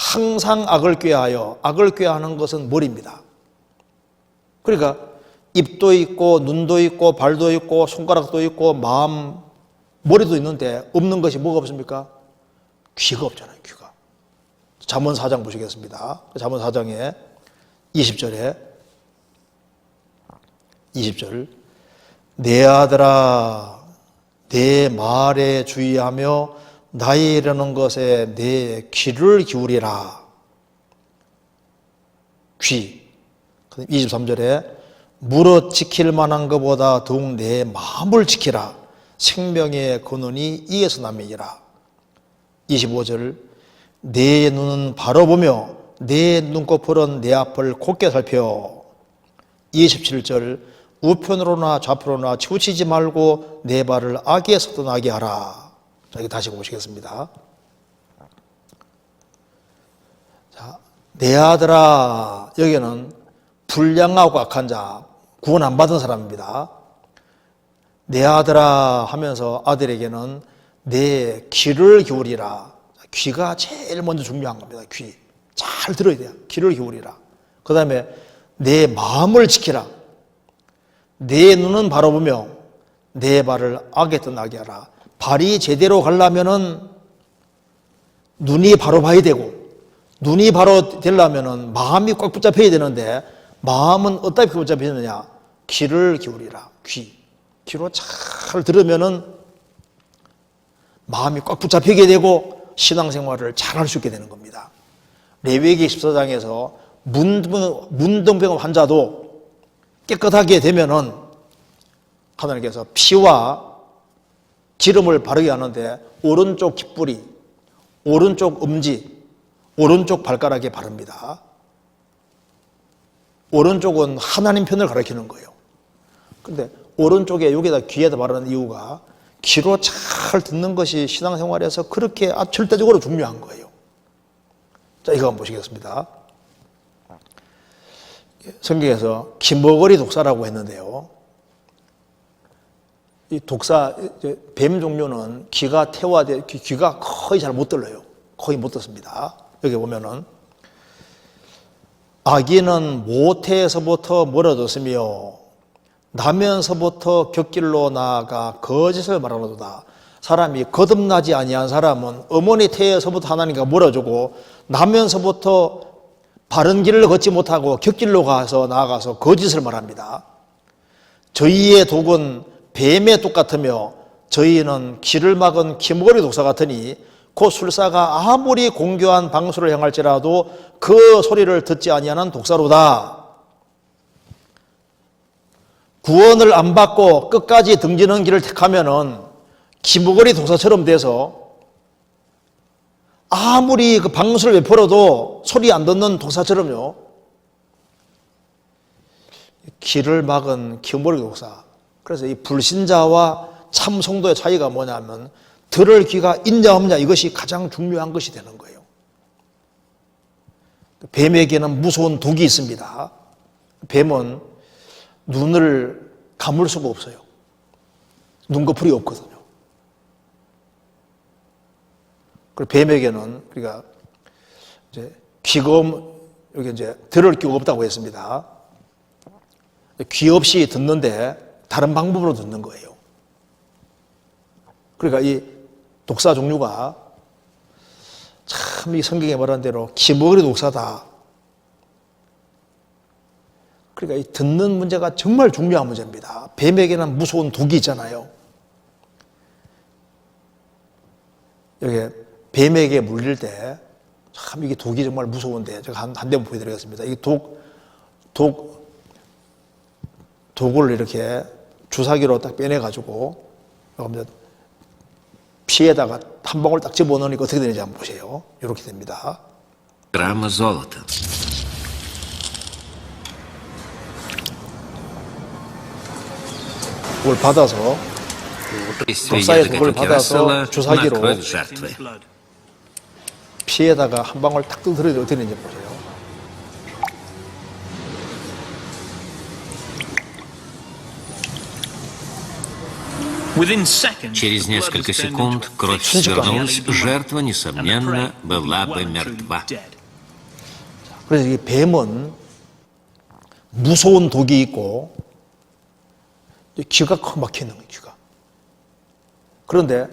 항상 악을 꾀하여 악을 꾀하는 것은 머리입니다. 그러니까 입도 있고 눈도 있고 발도 있고 손가락도 있고 마음 머리도 있는데 없는 것이 뭐가 없습니까? 귀가 없잖아요. 귀가. 잠언 4장 보시겠습니다. 잠언 4장에 20절 내 아들아 내 말에 주의하며 나의 이르는 것에 내 귀를 기울이라. 귀. 23절에 무릇 지킬 만한 것보다 더욱 내 마음을 지키라. 생명의 근원이 이에서 남이니라. 25절 내 눈은 바로 보며 내 눈꺼풀은 내 앞을 곧게 살펴. 27절 우편으로나 좌편으로나 치우치지 말고 내 발을 악에서 떠나게 하라. 자, 이거 다시 보시겠습니다. 자, 내 아들아, 여기는 불량하고 악한 자, 구원 안 받은 사람입니다. 내 아들아 하면서 아들에게는 내 귀를 기울이라. 귀가 제일 먼저 중요한 겁니다. 귀. 잘 들어야 돼요. 귀를 기울이라. 그 다음에 내 마음을 지키라. 내 눈은 바로 보며 내 발을 악에 떠나게 하라. 발이 제대로 가려면은 눈이 바로 봐야 되고 눈이 바로 되려면은 마음이 꽉 붙잡혀야 되는데 마음은 어떻게 붙잡히느냐? 귀를 기울이라. 귀로 잘 들으면은 마음이 꽉 붙잡히게 되고 신앙생활을 잘 할 수 있게 되는 겁니다. 레위기 14장에서 문둥병 환자도 깨끗하게 되면은 하나님께서 피와 기름을 바르게 하는데 오른쪽 깃뿌리, 오른쪽 엄지, 오른쪽 발가락에 바릅니다. 오른쪽은 하나님 편을 가리키는 거예요. 근데 오른쪽에 여기다 귀에다 바르는 이유가 귀로 잘 듣는 것이 신앙생활에서 그렇게 절대적으로 중요한 거예요. 자, 이거 한번 보시겠습니다. 성경에서 기머거리 독사라고 했는데요. 이 독사, 뱀 종류는 귀가 태화돼, 귀가 거의 잘 못 들려요. 거의 못 듣습니다. 여기 보면은, 아기는 모태에서부터 멀어졌으며, 나면서부터 곁길로 나아가 거짓을 말하노도다. 사람이 거듭나지 아니한 사람은 어머니 태에서부터 하나님과 멀어지고, 나면서부터 바른 길을 걷지 못하고 곁길로 가서 나아가서 거짓을 말합니다. 저희의 독은 뱀의 독 같으며 저희는 길을 막은 기머거리 독사 같으니 곧 술사가 아무리 공교한 방수를 향할지라도 그 소리를 듣지 아니하는 독사로다. 구원을 안 받고 끝까지 등지는 길을 택하면은 기머거리 독사처럼 돼서 아무리 그 방수를 베풀어도 소리 안 듣는 독사처럼요. 길을 막은 기머거리 독사. 그래서 이 불신자와 참 성도의 차이가 뭐냐면 들을 귀가 있냐 없냐 이것이 가장 중요한 것이 되는 거예요. 뱀에게는 무서운 독이 있습니다. 뱀은 눈을 감을 수가 없어요. 눈꺼풀이 없거든요. 그리고 뱀에게는 우리가 이제 귀가 여기 이제 들을 귀가 없다고 했습니다. 귀 없이 듣는데 다른 방법으로 듣는 거예요. 그러니까 이 독사 종류가 참 이 성경에 말한 대로 기머거리 독사다. 그러니까 이 듣는 문제가 정말 중요한 문제입니다. 뱀에게는 무서운 독이 있잖아요. 여기 뱀에게 물릴 때 참 이게 독이 정말 무서운데 제가 한 대만 보여드리겠습니다. 이 독을 이렇게 주사기로 딱 빼내가지고 피에다가 한 방울 딱 집어넣으니까 어떻게 되는지 한번 보세요. 이렇게 됩니다. Грамма золота. 그걸 받아서 Действие 독사의 яда 독을 Катюки 받아서 Рассела на 주사기로 кровь жертвы. 피에다가 한 방울 딱 떨어뜨리는지 어떻게 되는지 보세요. Через несколько секунд кровь свернулась, жертва, несомненно, была бы мертва. 그래서 이 뱀은 무서운 독이 있고 귀가 꽉 막혀 있는 거예요. 귀가. 그런데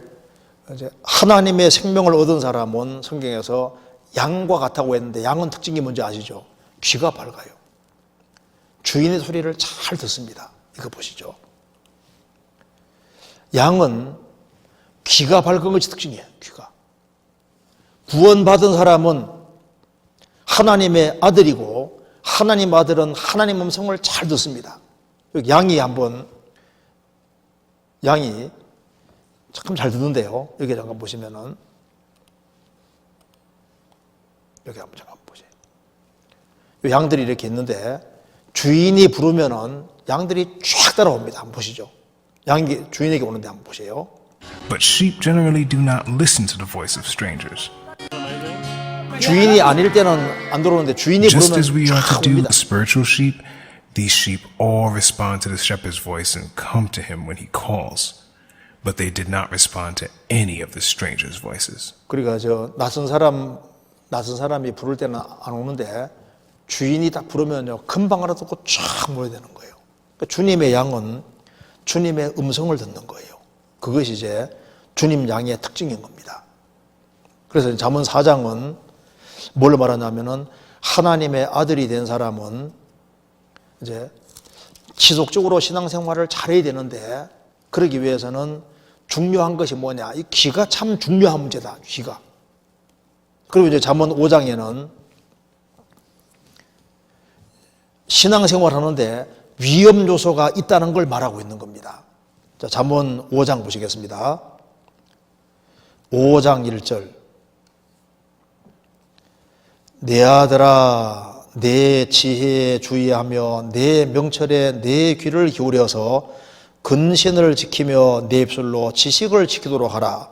이제 하나님의 생명을 얻은 사람은 성경에서 양과 같다고 했는데 양은 특징이 뭔지 아시죠? 귀가 밝아요. 주인의 소리를 잘 듣습니다. 이거 보시죠. 양은 귀가 밝은 것이 특징이에요. 귀가. 구원받은 사람은 하나님의 아들이고 하나님 아들은 하나님 음성을 잘 듣습니다. 여기 양이 참 잘 듣는데요. 여기 잠깐 보시면은 여기 한번 잠깐 보세요. 양들이 이렇게 있는데 주인이 부르면은 양들이 쫙 따라옵니다. 한번 보시죠. 양이 주인에게 오는데 한번 보세요. But sheep generally do not listen to the voice of strangers. 주인이 아닐 때는 안 들어오는데 주인이 Just 부르면 as we are to 쫙 do 옵니다. with spiritual sheep, these sheep all respond to the shepherd's voice and come to him when he calls. But they did not respond to any of the strangers' voices. 그러니까 낯선 사람이 부를 때는 안 오는데 주인이 딱 부르면요 금방 알아듣고 쫙 모여드는 거예요. 그러니까 주님의 양은 주님의 음성을 듣는 거예요. 그것이 이제 주님 양의 특징인 겁니다. 그래서 잠언 4장은 뭘 말하냐면은 하나님의 아들이 된 사람은 이제 지속적으로 신앙생활을 잘해야 되는데 그러기 위해서는 중요한 것이 뭐냐? 이 귀가 참 중요한 문제다. 귀가. 그리고 이제 잠언 5장에는 신앙생활 하는데 위험 요소가 있다는 걸 말하고 있는 겁니다. 자, 잠언 5장 보시겠습니다. 5장 1절. 내 아들아, 내 지혜에 주의하며 내 명철에 내 귀를 기울여서 근신을 지키며 내 입술로 지식을 지키도록 하라.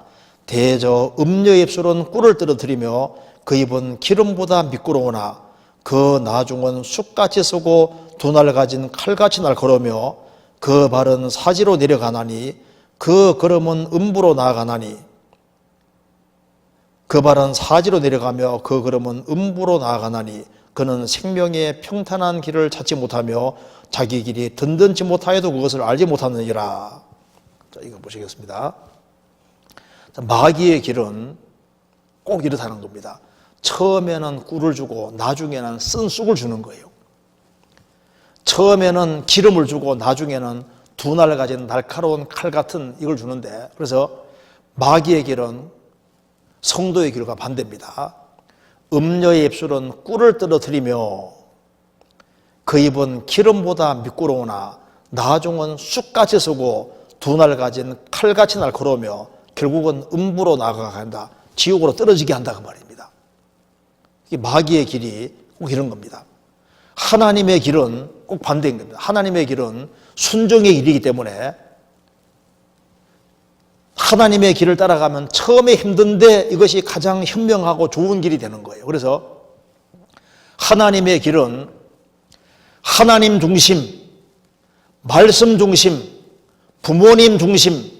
대저 음녀의 입술은 꿀을 떨어뜨리며 그 입은 기름보다 미끄러우나 그 나중은 쑥같이 쓰고 두 날 가진 칼같이 날카로우며 그 발은 사지로 내려가나니 그 걸음은 음부로 나아가나니 그 발은 사지로 내려가며 그 걸음은 음부로 나아가나니 그는 생명의 평탄한 길을 찾지 못하며 자기 길이 든든치 못하여도 그것을 알지 못하느니라. 자, 이거 보시겠습니다. 자, 마귀의 길은 꼭 이렇다는 겁니다. 처음에는 꿀을 주고 나중에는 쓴 쑥을 주는 거예요. 처음에는 기름을 주고 나중에는 두 날 가진 날카로운 칼 같은 이걸 주는데 그래서 마귀의 길은 성도의 길과 반대입니다. 음녀의 입술은 꿀을 떨어뜨리며 그 입은 기름보다 미끄러우나 나중은 쑥같이 쓰고 두 날 가진 칼같이 날카로우며 결국은 음부로 나아가게 한다. 지옥으로 떨어지게 한다 그 말입니다. 이게 마귀의 길이 꼭 이런 겁니다. 하나님의 길은 꼭 반대인 겁니다. 하나님의 길은 순종의 길이기 때문에 하나님의 길을 따라가면 처음에 힘든데 이것이 가장 현명하고 좋은 길이 되는 거예요. 그래서 하나님의 길은 하나님 중심, 말씀 중심, 부모님 중심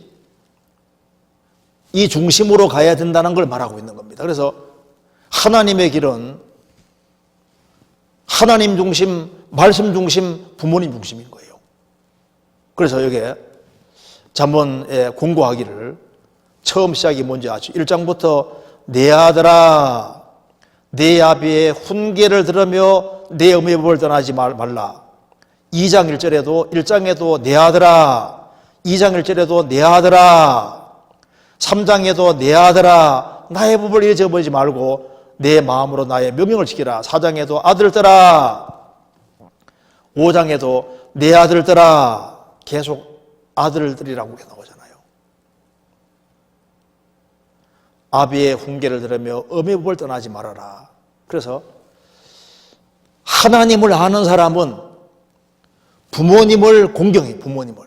이 중심으로 가야 된다는 걸 말하고 있는 겁니다. 그래서 하나님의 길은 하나님 중심, 말씀 중심, 부모님 중심인 거예요. 그래서 여기에 잠언에 공고하기를 처음 시작이 뭔지 아시죠? 1장부터 내 아들아 내 아비의 훈계를 들으며 내 어미의 법을 떠나지 말라. 2장 1장에도 내 아들아, 2장 1절에도 내 아들아, 3장에도 내 아들아, 나의 법을 잊어버리지 말고 내 마음으로 나의 명령을 지키라. 4장에도 아들들아, 5장에도 내 아들들아, 계속 아들들이라고 나오잖아요. 아비의 훈계를 들으며 엄의 법을 떠나지 말아라. 그래서 하나님을 아는 사람은 부모님을 공경해, 부모님을.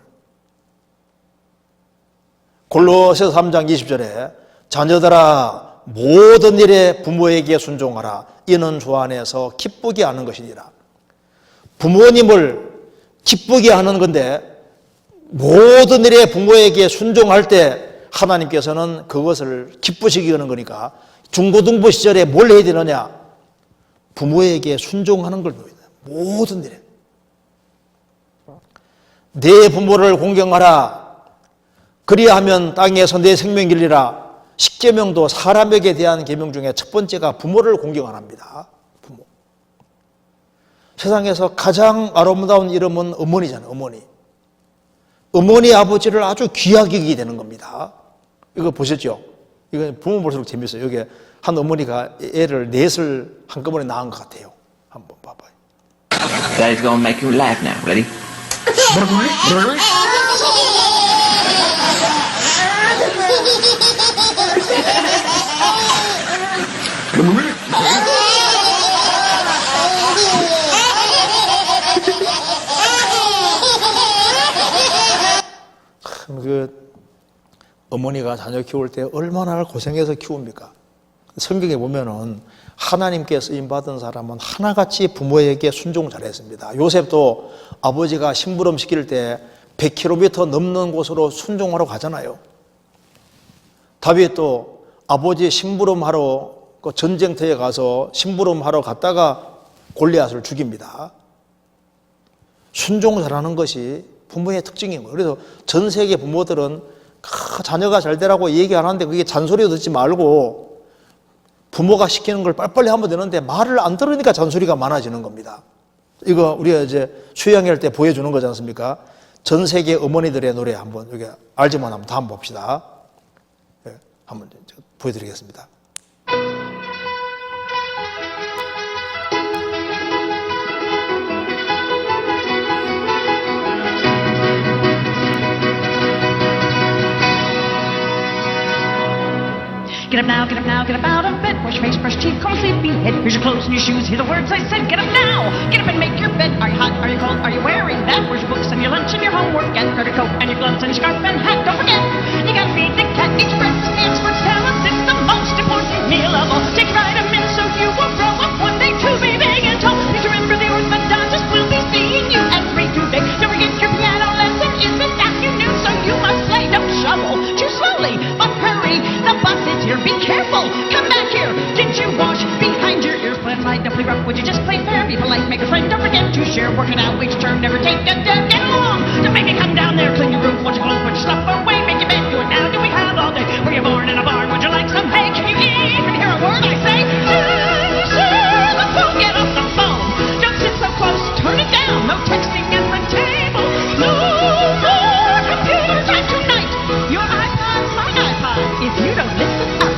골로새서 3장 20절에 자녀들아 모든 일에 부모에게 순종하라. 이는 주 안에서 기쁘게 하는 것이니라. 부모님을 기쁘게 하는 건데 모든 일에 부모에게 순종할 때 하나님께서는 그것을 기쁘시게 하는 거니까 중고등부 시절에 뭘 해야 되느냐? 부모에게 순종하는 걸 넣어야 돼요. 모든 일에. 내 부모를 공경하라. 그리하면 땅에서 내 생명이 길리라. 십계명도 사람에게 대한 계명 중에 첫 번째가 부모를 공경하랍니다. 부모. 세상에서 가장 아름다운 이름은 어머니잖아요. 어머니. 어머니 아버지를 아주 귀하게 여기게 되는 겁니다. 이거 보셨죠? 이거 부모 볼수록 재밌어요. 여기 한 어머니가 애를 넷을 한꺼번에 낳은 것 같아요. 한번 봐봐요. Daddy's gonna make you laugh now. Ready? 그 어머니가 자녀 키울 때 얼마나 고생해서 키웁니까? 성경에 보면은 하나님께 쓰임받은 사람은 하나같이 부모에게 순종 잘했습니다. 요셉도 아버지가 심부름 시킬 때 100km 넘는 곳으로 순종하러 가잖아요. 다윗도 아버지 심부름하러 그 전쟁터에 가서 심부름하러 갔다가 골리앗을 죽입니다. 순종 잘하는 것이 부모의 특징인 거예요. 그래서 전 세계 부모들은 자녀가 잘 되라고 얘기 안 하는데 그게 잔소리도 듣지 말고 부모가 시키는 걸 빨리빨리 하면 되는데 말을 안 들으니까 잔소리가 많아지는 겁니다. 이거 우리가 이제 수양회 때 보여주는 거지 않습니까? 전 세계 어머니들의 노래 한번 여기 알지만 한번 다 한번 봅시다. 네, 한번 보여드리겠습니다. Get up now, get up now, get up out of bed. Wash your face, brush your teeth, comb a sleepy head. Here's your clothes and your shoes, hear the words I said. Get up now, get up and make your bed. Are you hot, are you cold, are you wearing that? Where's your books and your lunch and your homework? Get your coat and your gloves and your scarf and hat. Don't forget, you gotta feed the cat. Each breakfast is for talent. It's the most important meal of all. Take vitamins so you will grow up one day to be big and tall. Please remember the orthodontist will be seeing you at 3 too big. Don't forget your piano lesson is this afternoon, so you must play. Don't shovel too slowly, but hurry. The bus is here, be careful. Come back here. Didn't you wash behind your ears? Play light, don't play rough. Would you just play fair? Be polite, make a friend. Don't forget to share. Work it out each turn. Never take a dead. Get along. Don't make me come down there. Clean your room. Wash your clothes. Put your stuff away. Make your bed. Do it now. Do we have all day? Were you born in a barn? Would you like some hay? Can you eat? Can you hear a word I say? Answer the phone. Get off the phone. Don't sit so close. Turn it down. No texting at the table. No more computer time tonight. Your iPod, my iPod. If you don't listen up,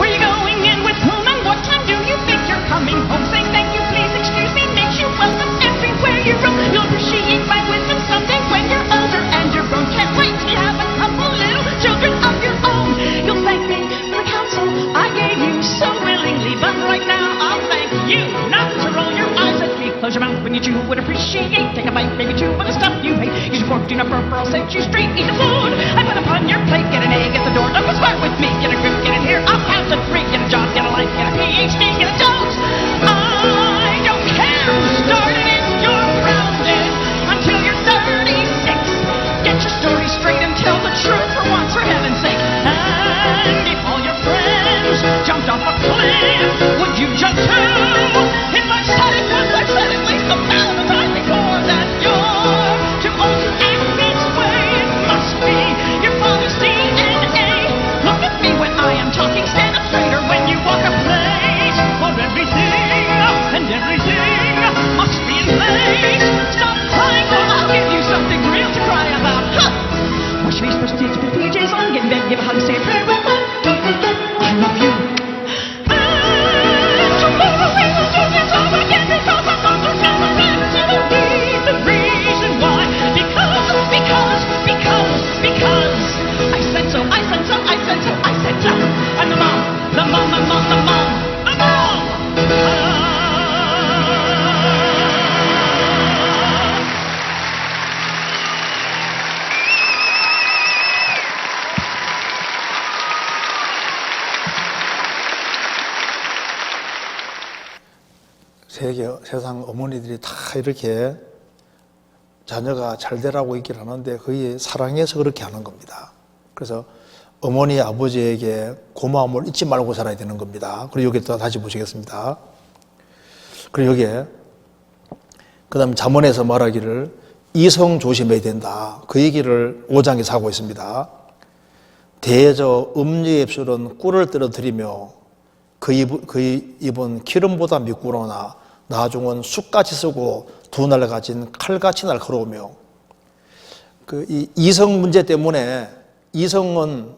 where you going in with whom and what time do you think you're coming home? Say thank you, please, excuse me, makes you welcome everywhere you roam. You'll appreciate my wisdom someday when you're older and you're grown. Can't wait till you have a couple little children of your own. You'll thank me for the counsel I gave you so willingly, but right now I'll thank you not to roll your eyes at me. Close your mouth when you chew, would appreciate. Take a bite, maybe two of the stuff you hate. Use your fork, do not burp, or I'll set you straight. Eat the food I put upon your plate. Get an egg at the door, don't go smart with me. Get a grip, get in here, I'll count to 3. Get a job, get a life, get a PhD, get a dose. I don't care who started it, you're grounded until you're 36. Get your story straight and tell the truth for once, for heaven's sake. And if all your friends jumped off a cliff, would you jump too? If I said it once, I've said at least 1,000 times before that you're too old to act this way. It must be forget I love you. And tomorrow is all again because I'm going to celebrate you. The reason why, because I said so, I said so, I said so, I said so. And the mom. 세상 어머니들이 다 이렇게 자녀가 잘 되라고 얘기를 하는데 그게 사랑해서 그렇게 하는 겁니다. 그래서 어머니, 아버지에게 고마움을 잊지 말고 살아야 되는 겁니다. 그리고 여기 또 다시 보시겠습니다. 그리고 여기에 그 다음 잠언에서 말하기를 이성 조심해야 된다. 그 얘기를 5장에서 하고 있습니다. 대저 음녀의 입술은 꿀을 떨어뜨리며 그 입은 기름보다 미꾸로나 나중은 쑥같이 쓰고 두 날 가진 칼같이 날카로우며 이 이성 문제 때문에 이성은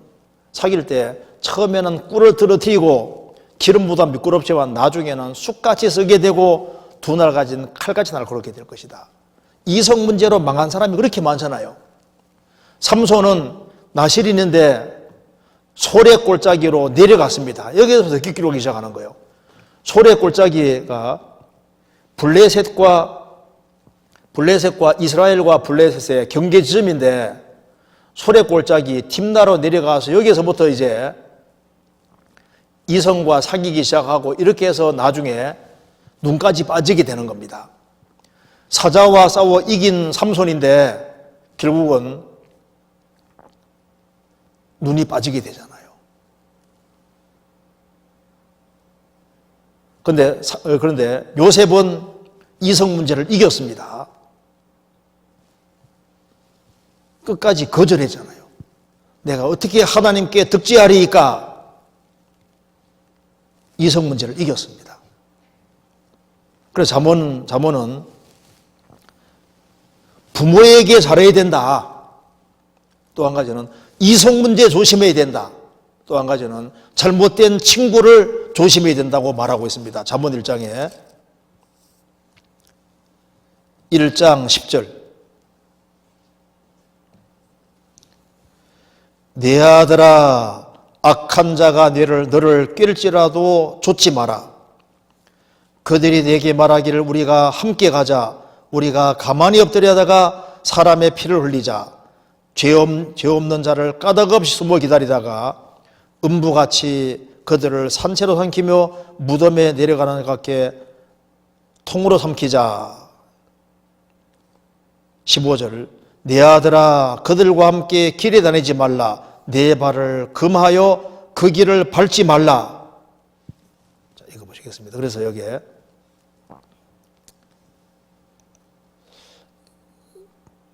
사귈 때 처음에는 꿀을 떨어뜨리고 기름보다 미끄럽지만 나중에는 쑥같이 쓰게 되고 두 날 가진 칼같이 날카롭게 될 것이다. 이성 문제로 망한 사람이 그렇게 많잖아요. 삼손은 나실인인데 소래 골짜기로 내려갔습니다. 여기서부터 기록이 시작하는 거예요. 소래 골짜기가 블레셋과 이스라엘과 블레셋의 경계 지점인데 소래 골짜기 딥나로 내려가서 여기서부터 이제 이성과 사귀기 시작하고 이렇게 해서 나중에 눈까지 빠지게 되는 겁니다. 사자와 싸워 이긴 삼손인데 결국은 눈이 빠지게 되잖아요. 그런데 요셉은 이성 문제를 이겼습니다. 끝까지 거절했잖아요. 내가 어떻게 하나님께 득지하리이까? 이성 문제를 이겼습니다. 그래서 잠언은 부모에게 잘해야 된다. 또 한 가지는 이성 문제 조심해야 된다. 또 한 가지는 잘못된 친구를 조심해야 된다고 말하고 있습니다. 잠언 1장에 1장 10절 내 아들아 악한 자가 너를 꿰일지라도 좇지 마라. 그들이 내게 말하기를 우리가 함께 가자. 우리가 가만히 엎드려다가 사람의 피를 흘리자. 죄 없는 자를 까닭없이 숨어 기다리다가 음부같이 그들을 산채로 삼키며 무덤에 내려가는 것 같게 통으로 삼키자. 15절 내 아들아 그들과 함께 길에 다니지 말라. 내 발을 금하여 그 길을 밟지 말라. 자, 이거 보시겠습니다. 그래서 여기에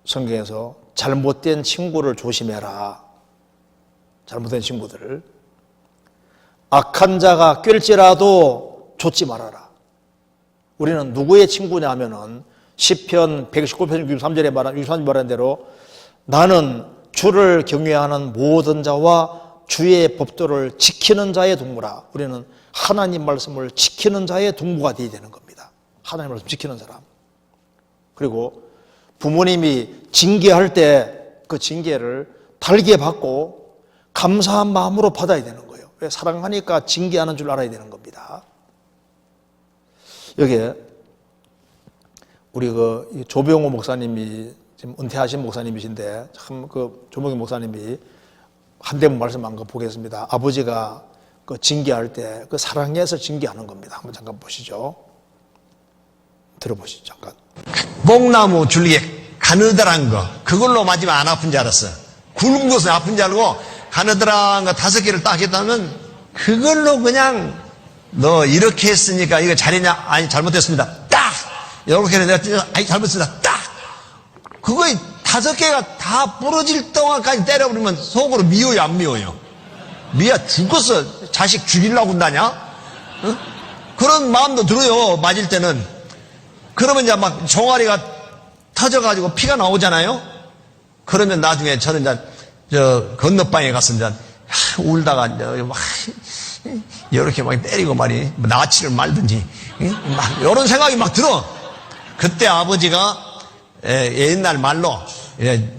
성경에서 잘못된 친구를 조심해라. 잘못된 친구들. 악한 자가 꿰일지라도 좇지 말아라. 우리는 누구의 친구냐 하면은 시편 119편 63절에 말한 대로 나는 주를 경외하는 모든 자와 주의 법도를 지키는 자의 동무라. 우리는 하나님 말씀을 지키는 자의 동무가 되어야 되는 겁니다. 하나님 말씀 지키는 사람. 그리고 부모님이 징계할 때 그 징계를 달게 받고 감사한 마음으로 받아야 되는 거예요. 왜? 사랑하니까 징계하는 줄 알아야 되는 겁니다. 여기에 우리 조병호 목사님이 지금 은퇴하신 목사님이신데 참 조병호 목사님이 한 대문 말씀한 거 보겠습니다. 아버지가 징계할 때 사랑해서 징계하는 겁니다. 한번 잠깐 보시죠. 들어보시죠. 잠깐. 목나무 줄기에 가느다란 거 그걸로 맞으면 안 아픈 줄 알았어. 굵은 것은 아픈 줄 알고 가느다란 거 5개를 딱 했다면 그걸로 그냥 너 이렇게 했으니까 이거 잘했냐? 아니 잘못했습니다. 딱! 이렇게 해서 내가 아니 잘못했습니다. 딱! 그거 5개가 다 부러질 동안까지 때려버리면 속으로 미워요 안 미워요? 미워 죽었어. 자식 죽이려고 한다냐? 어? 그런 마음도 들어요. 맞을 때는. 그러면 이제 막 종아리가 터져가지고 피가 나오잖아요? 그러면 나중에 저는 이제 건너방에 가서 이제 울다가 막 이렇게 막 때리고 말이 나치를 말든지 막 이런 생각이 막 들어. 그때 아버지가 옛날 말로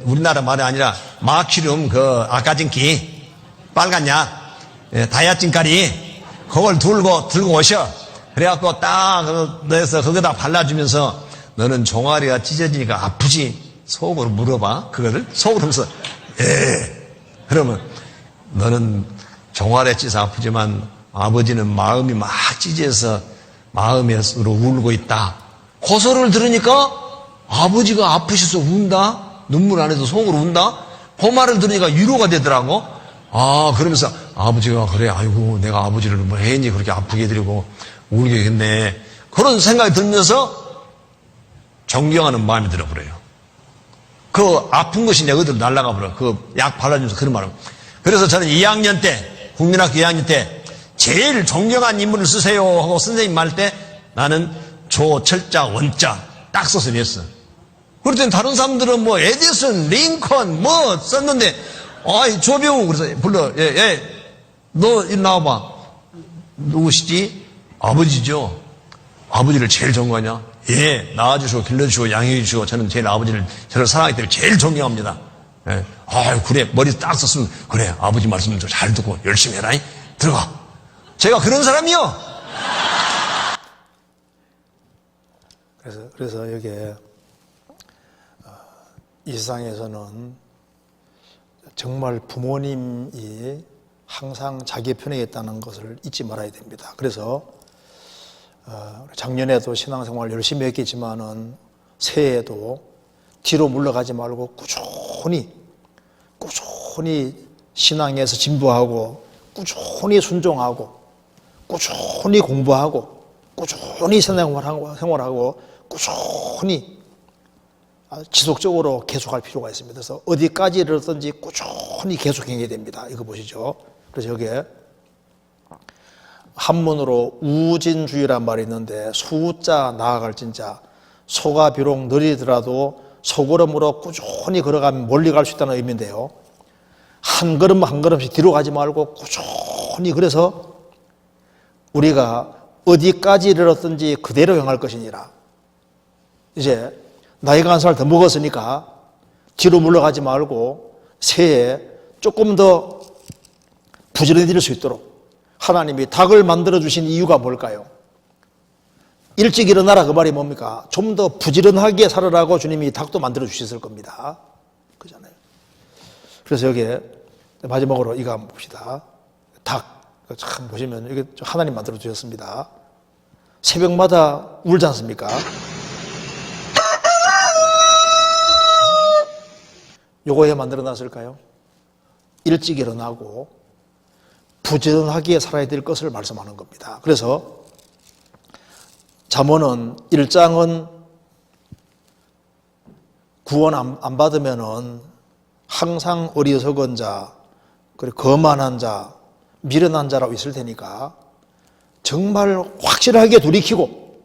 우리나라 말이 아니라 마키륨 그 아까진기 빨간 약 다이아진가리 그걸 들고 오셔. 그래갖고 딱 내서 거기다 발라주면서 너는 종아리가 찢어지니까 아프지? 속으로 물어봐. 그거를 속으로 하면서 그러면 너는 종아리가 찢어 아프지만 아버지는 마음이 막 찢어서 마음으로 울고 있다. 그 소리를 들으니까 아버지가 아프셔서 운다. 눈물 안 해도 속으로 운다. 그 말을 들으니까 위로가 되더라고. 아, 그러면서 아버지가 그래, 아이고, 내가 아버지를 뭐 했니? 그렇게 아프게 해드리고 울게 했네. 그런 생각이 들면서 존경하는 마음이 들어버려요. 그 아픈 것이 내 어디로 날아가 버려. 그 약 발라주면서 그런 말을. 그래서 저는 2학년 때, 국민학교 2학년 때 제일 존경한 인물을 쓰세요 하고 선생님 말 때 나는 조철자 원자 딱 써서 냈어. 그럴 땐 다른 사람들은 뭐 에디슨, 링컨 뭐 썼는데 조병우 그래서 불러. 너 이리 나와봐. 누구시지? 아버지죠. 아버지를 제일 존경하냐? 예, 낳아주시고 길러주시고 양해해주시고 저는 제일 아버지를 저를 사랑하기 때문에 제일 존경합니다. 예. 그래 머리 딱 썼으면 그래 아버지 말씀 좀 잘 듣고 열심히 해라. 들어가. 제가 그런 사람이요. 그래서 여기에 이 세상에서는 정말 부모님이 항상 자기 편에 있다는 것을 잊지 말아야 됩니다. 그래서 작년에도 신앙생활 열심히 했겠지만은 새해에도 뒤로 물러가지 말고 꾸준히 신앙에서 진보하고 꾸준히 순종하고 꾸준히 공부하고 꾸준히 생활하고 꾸준히 지속적으로 계속할 필요가 있습니다. 그래서 어디까지 이르렀든지 꾸준히 계속해야 됩니다. 이거 보시죠. 그래서 여기에 한문으로 우진주의란 말이 있는데 수자 나아갈 진자 소가 비록 느리더라도 소걸음으로 꾸준히 걸어가면 멀리 갈 수 있다는 의미인데요. 한 걸음 한 걸음씩 뒤로 가지 말고 꾸준히 그래서 우리가 어디까지 이르렀든지 그대로 행할 것이니라. 이제 나이가 한 살 더 먹었으니까 뒤로 물러가지 말고 새해 조금 더 부지런해질 수 있도록 하나님이 닭을 만들어주신 이유가 뭘까요? 일찍 일어나라 그 말이 뭡니까? 좀 더 부지런하게 살아라고 주님이 닭도 만들어주셨을 겁니다. 그잖아요. 그래서 여기에 마지막으로 이거 한번 봅시다. 닭. 참 보시면 이게 하나님 만들어주셨습니다. 새벽마다 울지 않습니까? 요거 왜 만들어놨을까요? 일찍 일어나고 부지런하게 살아야 될 것을 말씀하는 겁니다. 그래서 잠언은 1장은 구원 안 받으면은 항상 어리석은 자, 그리고 거만한 자, 미련한 자라고 있을 테니까 정말 확실하게 돌이키고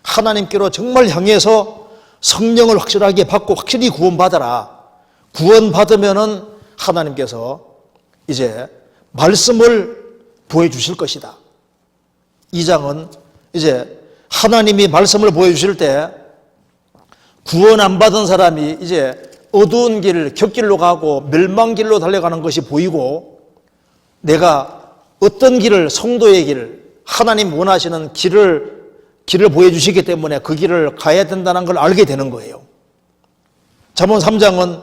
하나님께로 정말 향해서 성령을 확실하게 받고 확실히 구원받아라. 구원받으면은 하나님께서 이제 말씀을 보여주실 것이다. 2장은 이제 하나님이 말씀을 보여주실 때 구원 안 받은 사람이 이제 어두운 길, 곁길로 가고 멸망길로 달려가는 것이 보이고 내가 어떤 길을, 성도의 길, 하나님 원하시는 길을 보여주시기 때문에 그 길을 가야 된다는 걸 알게 되는 거예요. 잠언 3장은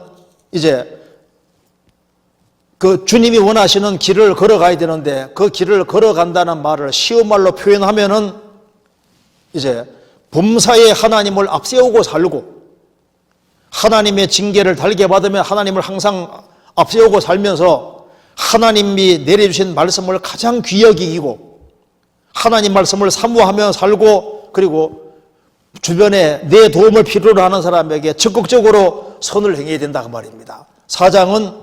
이제 그 주님이 원하시는 길을 걸어가야 되는데 그 길을 걸어간다는 말을 쉬운 말로 표현하면은 이제 범사에 하나님을 앞세우고 살고 하나님의 징계를 달게 받으면 하나님을 항상 앞세우고 살면서 하나님이 내려주신 말씀을 가장 귀하게 여기고 하나님 말씀을 사모하며 살고 그리고 주변에 내 도움을 필요로 하는 사람에게 적극적으로 선을 행해야 된다 그 말입니다. 4장은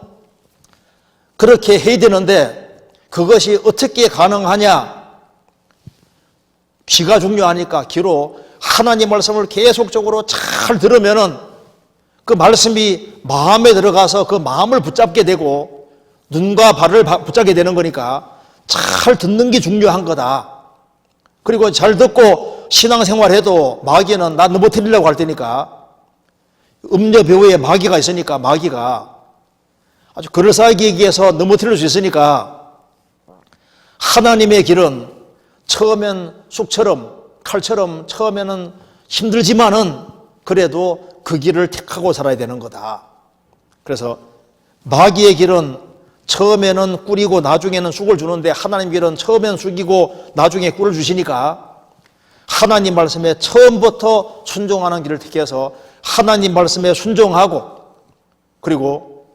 그렇게 해야 되는데 그것이 어떻게 가능하냐? 귀가 중요하니까 귀로 하나님 말씀을 계속적으로 잘 들으면은 그 말씀이 마음에 들어가서 그 마음을 붙잡게 되고 눈과 발을 붙잡게 되는 거니까 잘 듣는 게 중요한 거다. 그리고 잘 듣고 신앙생활해도 마귀는 나 넘어뜨리려고 할 테니까, 음녀 배우에 마귀가 있으니까 마귀가 아주 그럴싸하게 얘기해서 넘어뜨릴 수 있으니까 하나님의 길은 처음엔 쑥처럼 칼처럼 처음에는 힘들지만은 그래도 그 길을 택하고 살아야 되는 거다. 그래서 마귀의 길은 처음에는 꿀이고 나중에는 쑥을 주는데 하나님 길은 처음에는 쑥이고 나중에 꿀을 주시니까 하나님 말씀에 처음부터 순종하는 길을 택해서 하나님 말씀에 순종하고 그리고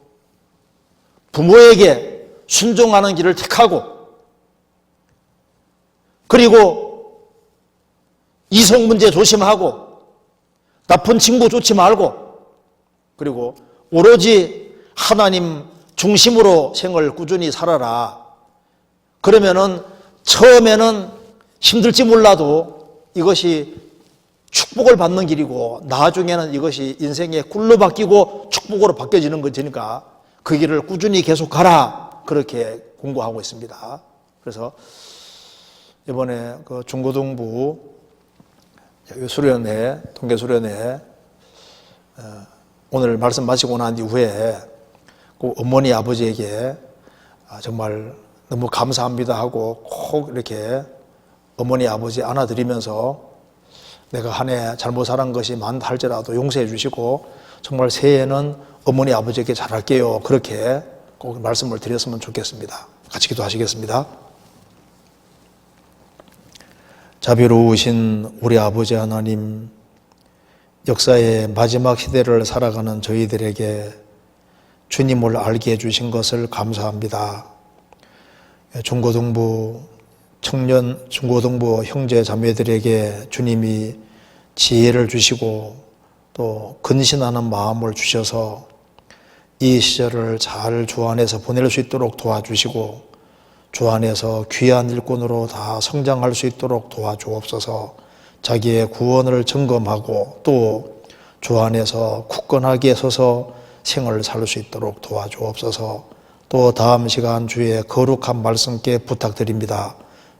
부모에게 순종하는 길을 택하고 그리고 이성 문제 조심하고 나쁜 친구 좋지 말고 그리고 오로지 하나님 중심으로 생을 꾸준히 살아라. 그러면은 처음에는 힘들지 몰라도 이것이 축복을 받는 길이고 나중에는 이것이 인생의 꿀로 바뀌고 축복으로 바뀌어지는 것이니까 그 길을 꾸준히 계속 가라. 그렇게 공부하고 있습니다. 그래서 이번에 그 중고등부 수련회, 동계수련회 오늘 말씀 마치고 난 이후에 꼭 어머니 아버지에게 정말 너무 감사합니다 하고 꼭 이렇게 어머니 아버지 안아드리면서 내가 한 해 잘못 살은 것이 많다 할지라도 용서해 주시고 정말 새해에는 어머니 아버지에게 잘할게요. 그렇게 꼭 말씀을 드렸으면 좋겠습니다. 같이 기도하시겠습니다. 자비로우신 우리 아버지 하나님, 역사의 마지막 시대를 살아가는 저희들에게 주님을 알게 해주신 것을 감사합니다. 중고등부 청년, 중고등부 형제 자매들에게 주님이 지혜를 주시고 또 근신하는 마음을 주셔서 이 시절을 잘 주 안에서 보낼 수 있도록 도와주시고 주 안에서 귀한 일꾼으로 다 성장할 수 있도록 도와주옵소서. 자기의 구원을 점검하고 또 주 안에서 굳건하게 서서 생을 살 수 있도록 도와주옵소서. 또 다음 시간 주의 거룩한 말씀께 부탁드립니다.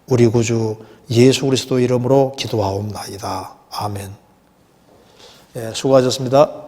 우리 구주 예수 그리스도 이름으로 기도하옵나이다. 아멘. 수고하셨습니다.